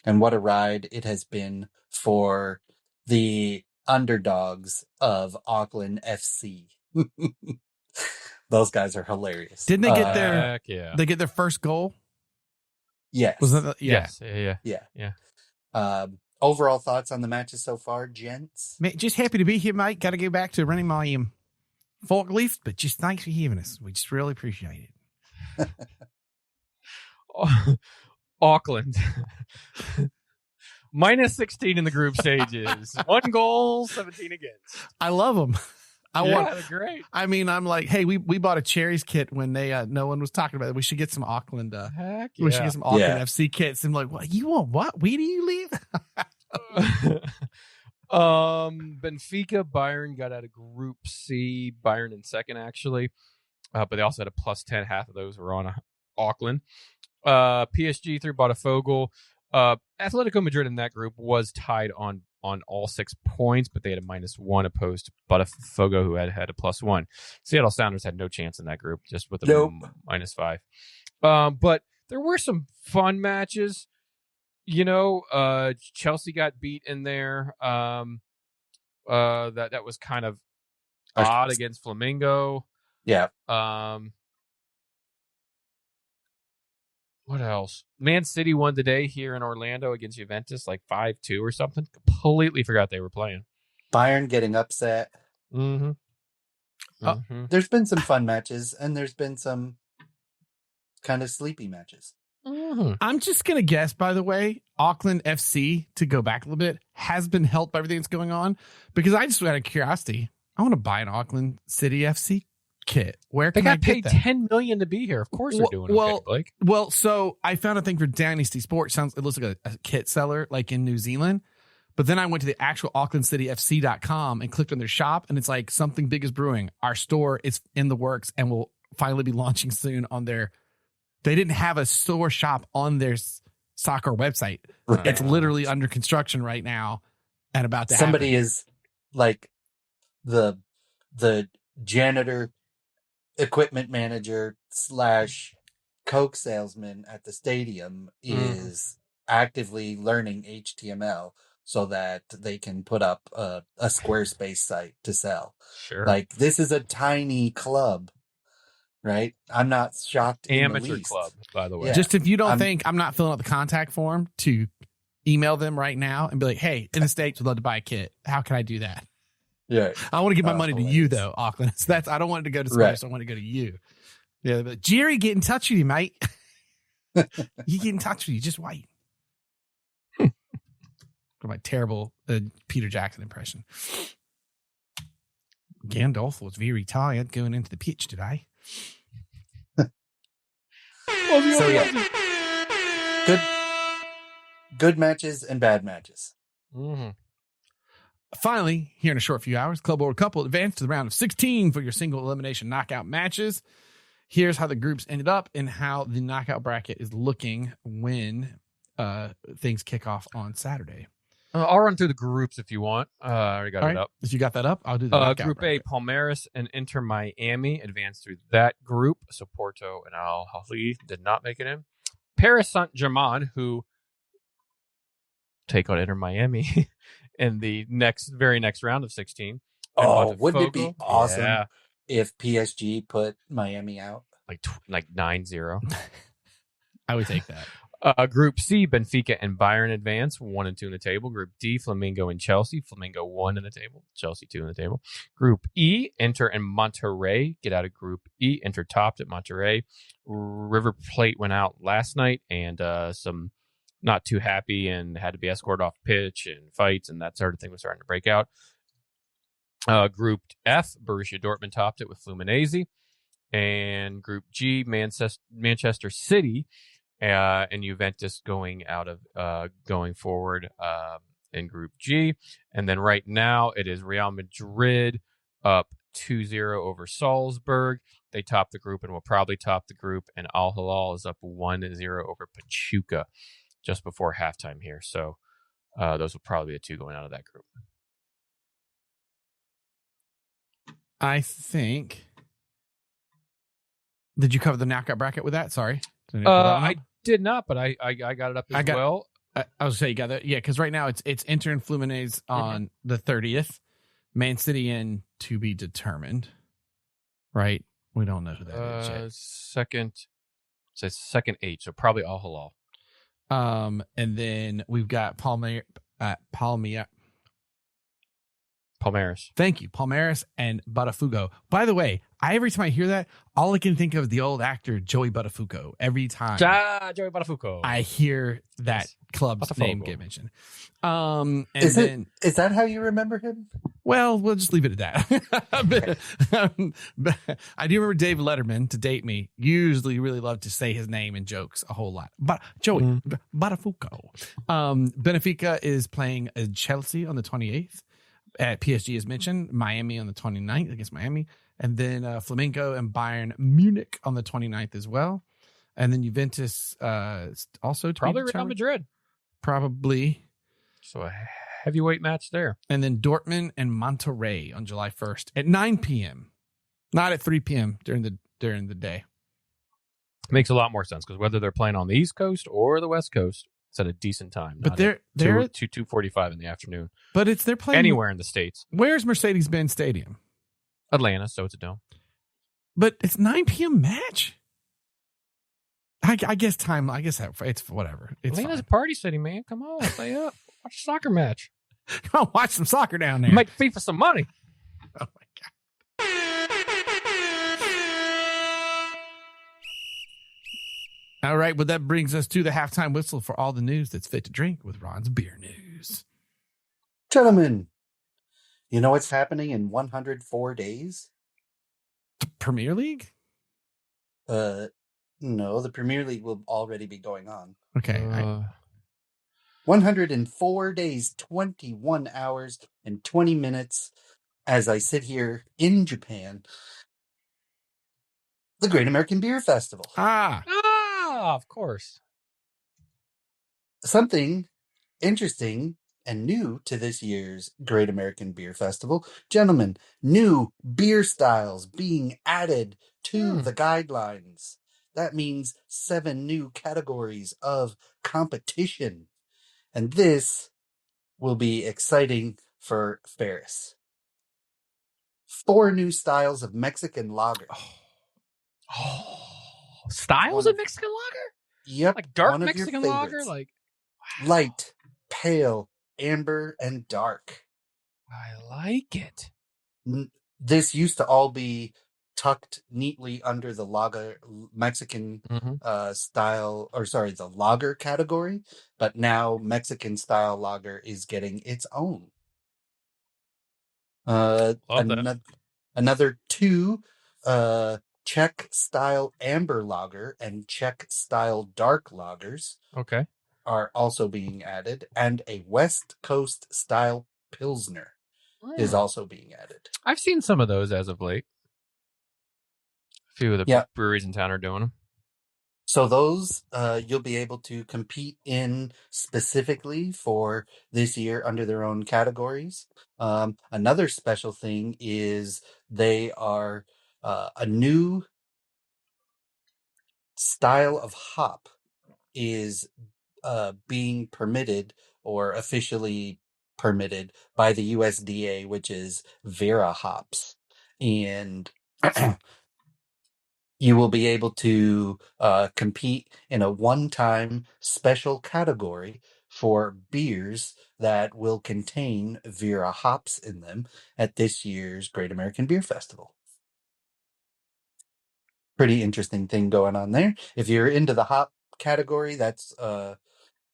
And what a ride it has been for the underdogs of Auckland FC. Those guys are hilarious. Didn't they get They get their first goal? Yes. Was that Yes. Yeah. Overall thoughts on the matches so far, gents? Mate, just happy to be here, mate. Got to go back to running my forklift, but just thanks for having us. We just really appreciate it. Auckland. Minus 16 in the group stages. 1 goal, 17 against. I love them. They're great. I mean, I'm like, hey, we bought a cherries kit when they no one was talking about it. We should get some Auckland. Heck We should get some Auckland Yeah. FC kits. I'm like, what? You want what? Where do you live? Benfica, Bayern got out of Group C. Bayern in second, actually. But they also had a plus 10. Half of those were on Auckland. PSG through Botafogo. Atletico Madrid in that group was tied on all 6 points, but they had a -1 opposed to Botafogo, who had a +1. Seattle Sounders had no chance in that group, just with a -5. But there were some fun matches. Chelsea got beat in there. That was kind of odd against Flamengo. Yeah. What else? Man City won today here in Orlando against Juventus, like 5-2 or something. Completely forgot they were playing. Bayern getting upset. Mm-hmm. There's been some fun matches, and there's been some kind of sleepy matches. Mm-hmm. I'm just going to guess, by the way, Auckland FC, to go back a little bit, has been helped by everything that's going on. Because I just, out of curiosity, I want to buy an Auckland City FC kit. Where They can I got get paid that? $10 million to be here. Of course they're doing okay, Blake. Well, so I found a thing for Dynasty Sports. It looks like a kit seller, like in New Zealand. But then I went to the actual AucklandCityFC.com and clicked on their shop, and it's like, something big is brewing. Our store is in the works and will finally be launching soon on their. They didn't have a store shop on their soccer website. Right. It's literally under construction right now and about to Somebody happen. is like the janitor, equipment manager / Coke salesman at the stadium is actively learning HTML so that they can put up a Squarespace site to sell. Sure. Like, this is a tiny club, right? I'm not shocked in the Amateur least. club, by the way. Yeah. Just if you don't think I'm not filling out the contact form, to email them right now and be like, hey, in the States, would love to buy a kit. How can I do that? Yeah. I want to give my money to you, hilarious. though, Auckland. So I don't want it to go to Squarespace. I want it to go to you. Yeah, but Jerry, get in touch with you, mate. You get in touch with you. Just wait. My terrible Peter Jackson impression. Gandalf was very tired going into the pitch today. So yeah, good matches and bad matches. Mm-hmm. Finally, here in a short few hours, Club World Cup will advance to the round of 16 for your single elimination knockout matches. Here's how the groups ended up and how the knockout bracket is looking when things kick off on Saturday. I'll run through the groups if you want. I already got it up. If you got that up, I'll do the knockout Group bracket. A, Palmeiras and Inter Miami advanced through that group. So Porto and Al Ahly did not make it in. Paris Saint-Germain, who take on Inter Miami in the very next round of 16. Oh, And wouldn't it be Botafogo, awesome yeah, if PSG put Miami out? like 9-0. I would take that. Group C, Benfica and Bayern advance 1 and 2 in the table. Group D, Flamengo and Chelsea. Flamengo 1 in the table. Chelsea 2 in the table. Group E, Inter and Monterrey get out of Group E. Inter topped at Monterrey. River Plate went out last night and some not too happy and had to be escorted off pitch and fights and that sort of thing was starting to break out. Group F, Borussia Dortmund topped it with Fluminense. And Group G, Manchester City and Juventus going forward in Group G. And then right now it is Real Madrid up 2-0 over Salzburg. They top the group and will probably top the group. And Al Hilal is up 1-0 over Pachuca just before halftime here. So those will probably be the two going out of that group. I think. Did you cover the knockout bracket with that? Sorry. I did not, but I got it up as well. I was saying you got that. Yeah, because right now it's Inter and Fluminense on the 30th. Man City and to be determined. Right? We don't know who that is yet. Second 8, so probably Al Hilal. And then we've got Palmeiras. Thank you. Palmeiras and Botafogo. By the way, every time I hear that, all I can think of is the old actor Joey Botafogo. Every time Joey Botafogo. I hear that club's name get mentioned. Is that how you remember him? Well, we'll just leave it at that. But I do remember Dave Letterman, to date me, usually really loved to say his name in jokes a whole lot. But Joey Botafogo. Benfica is playing Chelsea on the 28th. At PSG, as mentioned, Miami on the 29th against Miami. And then Flamengo and Bayern Munich on the 29th as well. And then Juventus also. Probably Real Madrid. Probably. So a heavyweight match there. And then Dortmund and Monterrey on July 1st at 9 p.m. Not at 3 p.m. during the day. Makes a lot more sense because whether they're playing on the East Coast or the West Coast, it's at a decent time. But they're 2:45 in the afternoon. But they're playing anywhere in the States. Where's Mercedes-Benz Stadium? Atlanta, so it's a dome. But it's 9 p.m. match. I guess it's whatever. Atlanta's a party city, man. Come on, stay up. Watch a soccer match. Come on, watch some soccer down there. Make FIFA some money. Oh my god. All right, well, that brings us to the halftime whistle for all the news that's fit to drink with Ron's Beer News. Gentlemen, you know what's happening in 104 days? The Premier League? No, the Premier League will already be going on. Okay. 104 days, 21 hours, and 20 minutes as I sit here in Japan. The Great American Beer Festival. Of course. Something interesting and new to this year's Great American Beer Festival. Gentlemen, new beer styles being added to the guidelines. That means 7 new categories of competition. And this will be exciting for Ferris. 4 new styles of Mexican lager. Styles of Mexican lager? Yep. Like dark Mexican lager? Like wow. Light, pale, amber, and dark. I like it. This used to all be tucked neatly under the lager Mexican style, the lager category, but now Mexican style lager is getting its own. Another 2 Czech style amber lager and Czech style dark lagers are also being added, and a West Coast style Pilsner is also being added. I've seen some of those as of late. A few of the breweries in town are doing them. So those you'll be able to compete in specifically for this year under their own categories. Another special thing is they are a new style of hop is being permitted or officially permitted by the USDA, which is Vera hops. And You will be able to compete in a one-time special category for beers that will contain Vera hops in them at this year's Great American Beer Festival. Pretty interesting thing going on there. If you're into the hop category, that's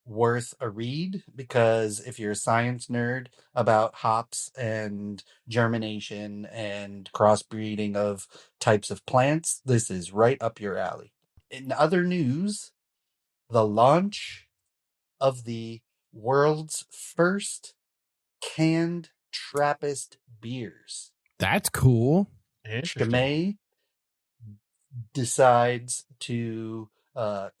worth a read, because if you're a science nerd about hops and germination and crossbreeding of types of plants, this is right up your alley. In other news, the launch of the world's first canned Trappist beers. That's cool. Interesting. Chimay decides to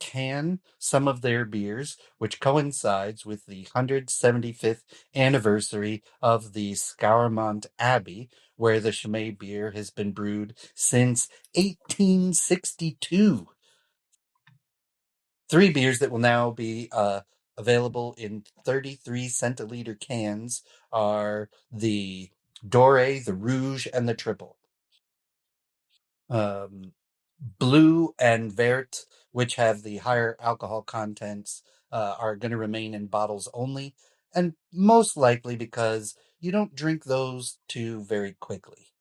can some of their beers, which coincides with the 175th anniversary of the Scourmont Abbey, where the Chimay beer has been brewed since 1862. 3 beers that will now be available in 33 centiliter cans are the Doré, the Rouge, and the Triple. Blue and Vert, which have the higher alcohol contents, are going to remain in bottles only, and most likely because you don't drink those two very quickly.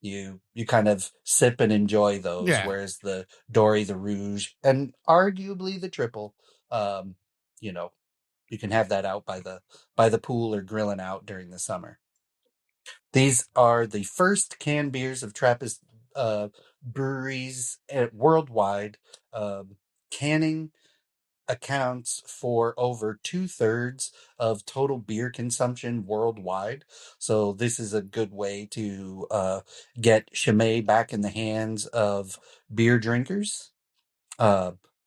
You kind of sip and enjoy those, Yeah. whereas the Dory, the Rouge, and arguably the Triple, you can have that out by the pool or grilling out during the summer. These are the first canned beers of Trappist breweries worldwide. Canning accounts for over 2/3 of total beer consumption worldwide. So this is a good way to get Chimay back in the hands of beer drinkers.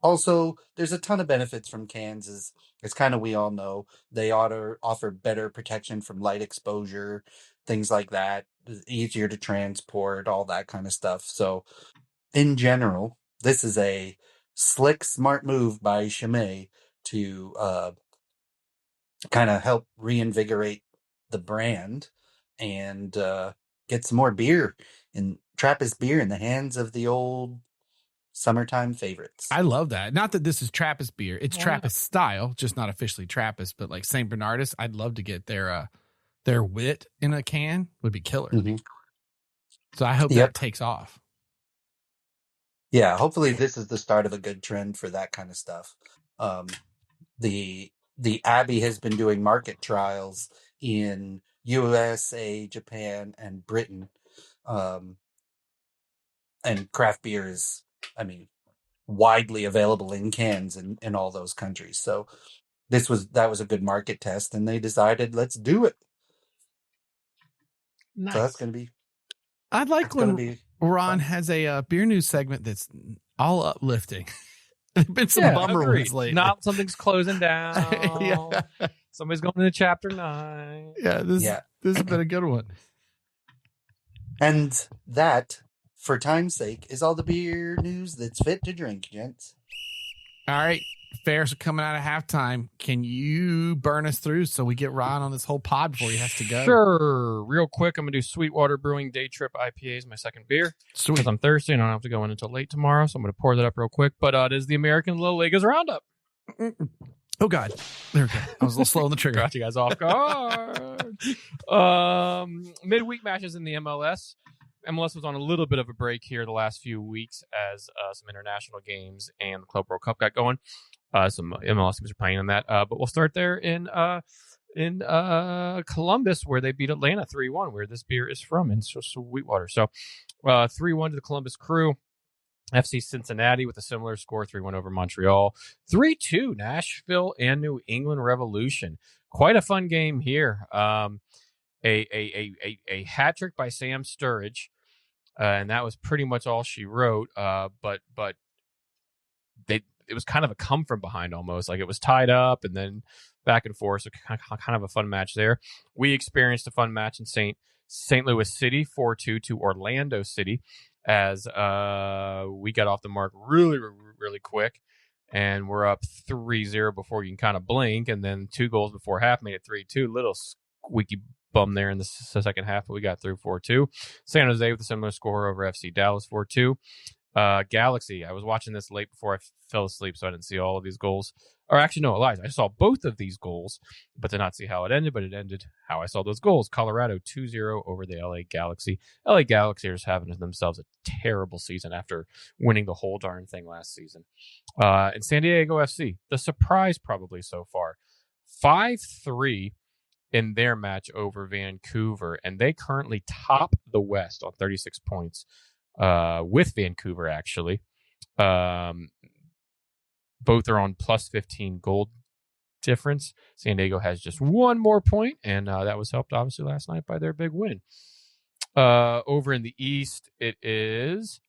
Also, there's a ton of benefits from cans. It's kind of, we all know, they offer better protection from light exposure, things like that, easier to transport, all that kind of stuff. So in general, this is a slick, smart move by Chimay to kind of help reinvigorate the brand and get some more beer and Trappist beer in the hands of the old summertime favorites. I love that. Not that this is Trappist beer. It's Yeah. Trappist style, just not officially Trappist, but like St. Bernardus, I'd love to get their wit in a can. Would be killer. Mm-hmm. So I hope Yep. that takes off. Yeah, hopefully this is the start of a good trend for that kind of stuff. The Abbey has been doing market trials in USA, Japan, and Britain. And craft beer is, widely available in cans in all those countries. So that was a good market test, and they decided, let's do it. Nice. So that's going to be. I'd like It's gonna when be Ron fun. has a beer news segment that's all uplifting. There've been some bummer agreed. ones lately. Not something's closing down. Yeah. Somebody's going into chapter 9. Yeah, this has been a good one. And that, for time's sake, is all the beer news that's fit to drink, gents. All right. Fairs are coming out of halftime. Can you burn us through so we get Ron on this whole pod before he has to go? Sure. Real quick, I'm going to do Sweetwater Brewing Day Trip IPA as my second beer. Sweet. Because I'm thirsty and I don't have to go in until late tomorrow, so I'm going to pour that up real quick. But it is the American Little LeagueA's Roundup. Oh, God. There we go. I was a little slow on the trigger. Got you guys off guard. Midweek matches in the MLS. MLS was on a little bit of a break here the last few weeks as some international games and the Club World Cup got going. Some MLS teams are playing on that. But we'll start there in Columbus, where they beat Atlanta 3-1, where this beer is from, in Sweetwater. So 3-1 to the Columbus Crew. FC Cincinnati with a similar score, 3-1 over Montreal. 3-2 Nashville and New England Revolution. Quite a fun game here. A hat trick by Sam Sturridge, and that was pretty much all she wrote. But it was kind of a come from behind almost. Like, it was tied up and then back and forth. So kind of a fun match there. We experienced a fun match in St. Louis City, 4-2 to Orlando City, as we got off the mark really, really quick. And we're up 3-0 before you can kind of blink. And then 2 goals before half made it 3-2. Little squeaky bum there in the second half, but we got through 4-2. San Jose with a similar score over FC Dallas, 4-2. Galaxy. I was watching this late before I fell asleep, so I didn't see all of these goals. Or actually, no, lies. I saw both of these goals, but did not see how it ended. But it ended how I saw those goals. Colorado 2-0 over the LA Galaxy. LA Galaxy are just having themselves a terrible season after winning the whole darn thing last season. And San Diego FC, the surprise probably so far, 5-3 in their match over Vancouver, and they currently top the West on 36 points with Vancouver, actually. Both are on plus 15 goal difference. San Diego has just one more point, and that was helped, obviously, last night by their big win. Over in the East, it is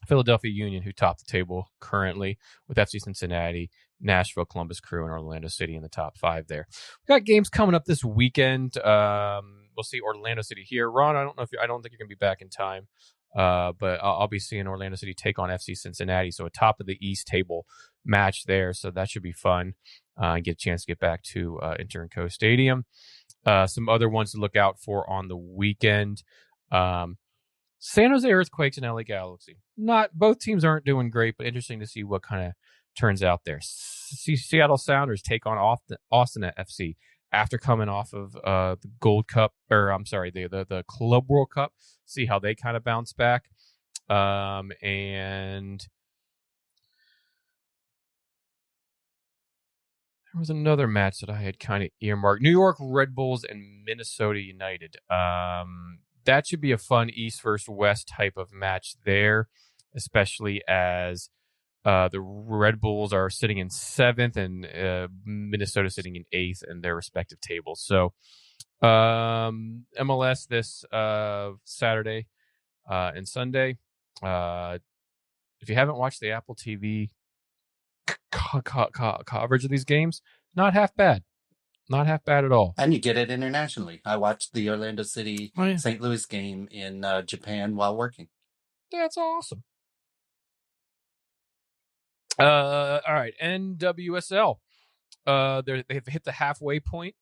Philadelphia Union who top the table currently with FC Cincinnati, Nashville, Columbus Crew, and Orlando City in the top 5 there. We've got games coming up this weekend. We'll see Orlando City here. Ron, I don't think you're going to be back in time, but I'll be seeing Orlando City take on FC Cincinnati. So a top of the East table match there. So that should be fun. And get a chance to get back to Inter and Co Stadium. Some other ones to look out for on the weekend. San Jose Earthquakes and LA Galaxy. Both teams aren't doing great, but interesting to see what kind of turns out there. Seattle Sounders take on Austin FC after coming off of the Gold Cup, or I'm sorry, the Club World Cup. See how they kind of bounce back. And there was another match that I had kind of earmarked. New York Red Bulls and Minnesota United. That should be a fun East versus West type of match there, especially as the Red Bulls are sitting in 7th and Minnesota sitting in 8th in their respective tables. So MLS this Saturday and Sunday. If you haven't watched the Apple TV coverage of these games, not half bad. Not half bad at all. And you get it internationally. I watched the Orlando City St. Louis game in Japan while working. That's awesome. All right, NWSL. They've hit the halfway point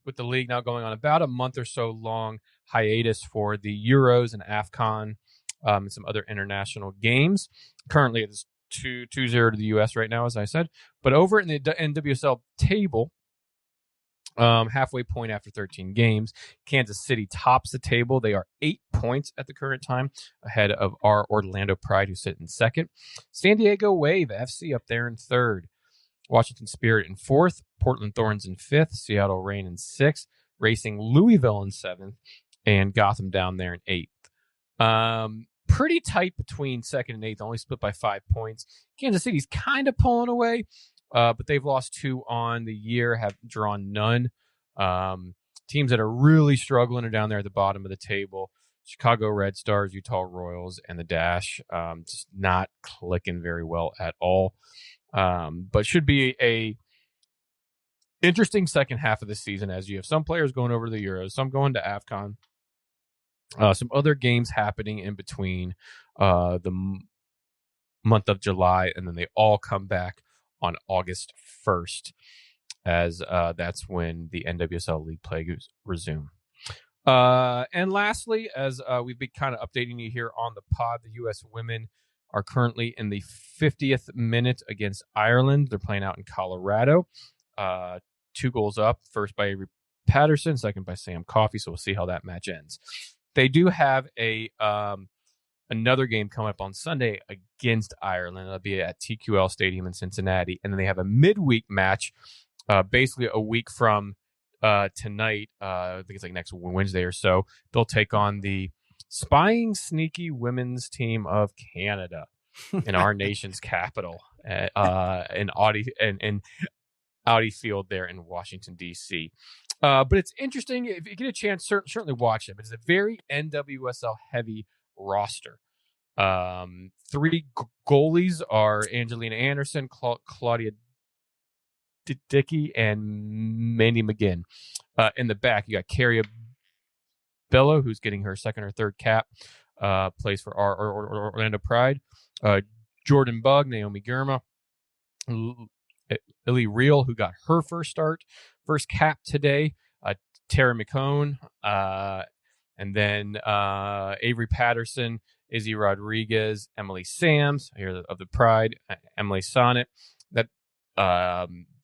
with the league now going on about a month or so long hiatus for the Euros and AFCON and some other international games. Currently, it's 2-0 to the U.S. right now, as I said. But over in the NWSL table, halfway point after 13 games, Kansas City tops the table. They are 8 points at the current time ahead of our Orlando Pride, who sit in 2nd. San Diego Wave FC up there in 3rd. Washington Spirit in 4th. Portland Thorns in 5th. Seattle Reign in 6th. Racing Louisville in 7th. And Gotham down there in 8th. Pretty tight between 2nd and 8th, only split by 5 points. Kansas City's kind of pulling away. But they've lost 2 on the year, have drawn none. Teams that are really struggling are down there at the bottom of the table. Chicago Red Stars, Utah Royals, and the Dash. Just not clicking very well at all. But should be a interesting second half of the season, as you have some players going over to the Euros, some going to AFCON. Some other games happening in between the month of July, and then they all come back on August 1st, as that's when the NWSL League play resume. And lastly, as we've been kind of updating you here on the pod, the U.S. women are currently in the 50th minute against Ireland. They're playing out in Colorado. 2 goals up, first by Avery Patterson, second by Sam Coffey, so we'll see how that match ends. They do have another game coming up on Sunday against Ireland. It'll be at TQL Stadium in Cincinnati. And then they have a midweek match, basically a week from tonight. I think it's like next Wednesday or so. They'll take on the spying, sneaky women's team of Canada in our nation's capital, in Audi Field there in Washington, D.C. But it's interesting. If you get a chance, certainly watch it. But it's a very NWSL heavy roster. 3 goalies are Angelina Anderson, Claudia Dickey, and Mandy McGinn. In the back, you got Carrie Bello, who's getting her 2nd or 3rd cap, plays for our Orlando Pride. Jordan Bug, Naomi Girma, Illy Reel, who got her first cap today. Tara McCone, and then Avery Patterson Izzy Rodriguez, Emily Sams, here of the Pride, Emily Sonnet. That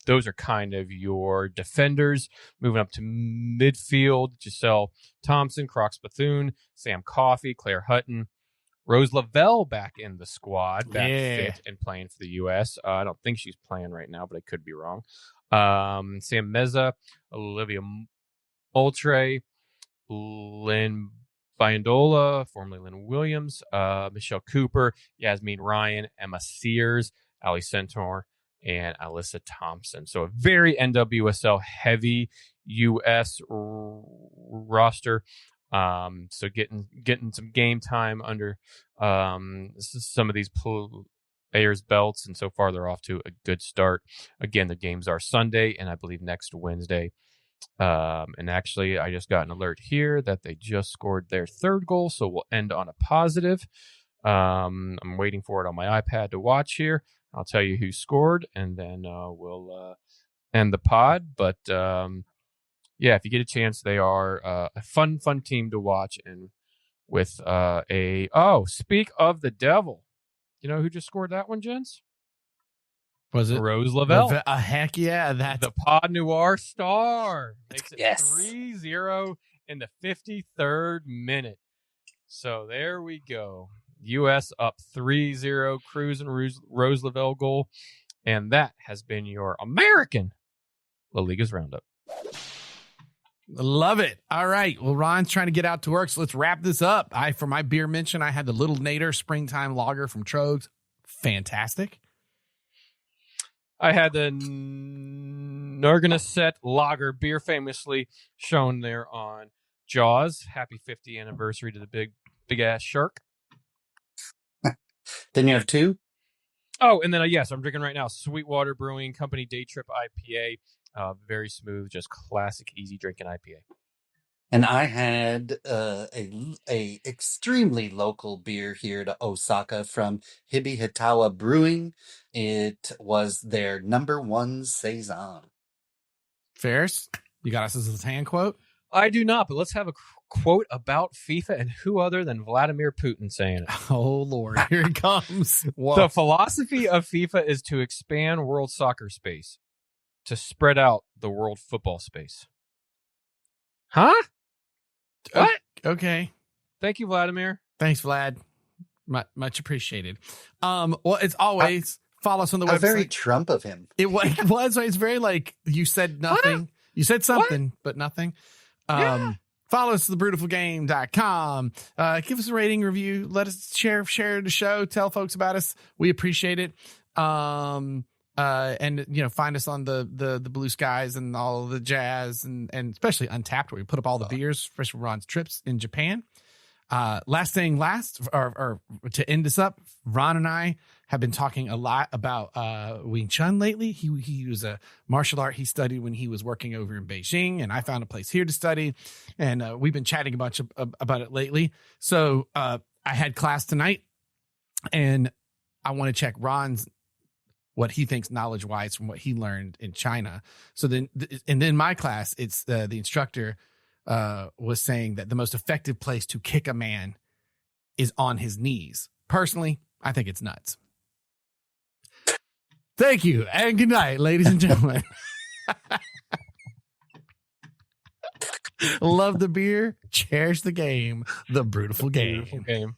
those are kind of your defenders. Moving up to midfield, Giselle Thompson, Crocs Bethune, Sam Coffey, Claire Hutton, Rose Lavelle back in the squad, back fit and playing for the U.S. I don't think she's playing right now, but I could be wrong. Sam Meza, Olivia Moultrie, Lynn Biandola, formerly Lynn Williams, Michelle Cooper, Yasmin Ryan, Emma Sears, Ali Centaur, and Alyssa Thompson. So a very NWSL heavy U.S. roster. So getting some game time under some of these players' belts, and so far they're off to a good start. Again, the games are Sunday and I believe next Wednesday. And actually, I just got an alert here that they just scored their third goal, so we'll end on a positive. I'm waiting for it on my iPad to watch here. I'll tell you who scored, and then we'll end the pod. But yeah, if you get a chance, they are a fun team to watch. And with speak of the devil, you know who just scored that one, gents? Was it Rose Lavelle? Heck yeah. That's the Pod Noir star. Makes it Yes. 3-0 in the 53rd minute. So there we go. U.S. up 3-0, cruising Rose Lavelle goal. And that has been your American LeagueA's Roundup. Love it. All right. Well, Ron's trying to get out to work, so let's wrap this up. For my beer mention, I had the Little Nader Springtime Lager from Trogs. Fantastic. I had the Nargana Lager beer, famously shown there on Jaws. Happy 50th anniversary to the big ass shark. Then you have two? Oh, and then, yes, I'm drinking right now Sweetwater Brewing Company Day Trip IPA. Very smooth, just classic, easy drinking IPA. And I had a extremely local beer here to Osaka from Hibihitawa Brewing. It was their #1 Saison. Ferris, you got us as a hand quote? I do not, but let's have a quote about FIFA, and who other than Vladimir Putin saying it. Oh, Lord, here he comes. Whoa. The philosophy of FIFA is to expand world soccer space, to spread out the world football space. Huh? What? Okay. Thank you, Vladimir. Thanks, Vlad. Much appreciated. Well, it's always follow us on the website. Very Trump of him. It was. It's very like you said nothing. What? You said something, but nothing. Yeah. Follow us at thebrutifulgame.com. Give us a rating, review. Let us share the show. Tell folks about us. We appreciate it. And find us on the Blue Skies and all the jazz and especially Untapped, where we put up all the beers, especially Ron's trips in Japan. Last, or to end this up, Ron and I have been talking a lot about Wing Chun lately. He was a martial art he studied when he was working over in Beijing, and I found a place here to study, and we've been chatting a bunch about it lately. So I had class tonight, and I want to check Ron's what he thinks knowledge-wise from what he learned in China. So then my class, it's the instructor was saying that the most effective place to kick a man is on his knees. Personally, I think it's nuts. Thank you, and good night, ladies and gentlemen. Love the beer, cherish the game, the Brewtiful Game. Beautiful game.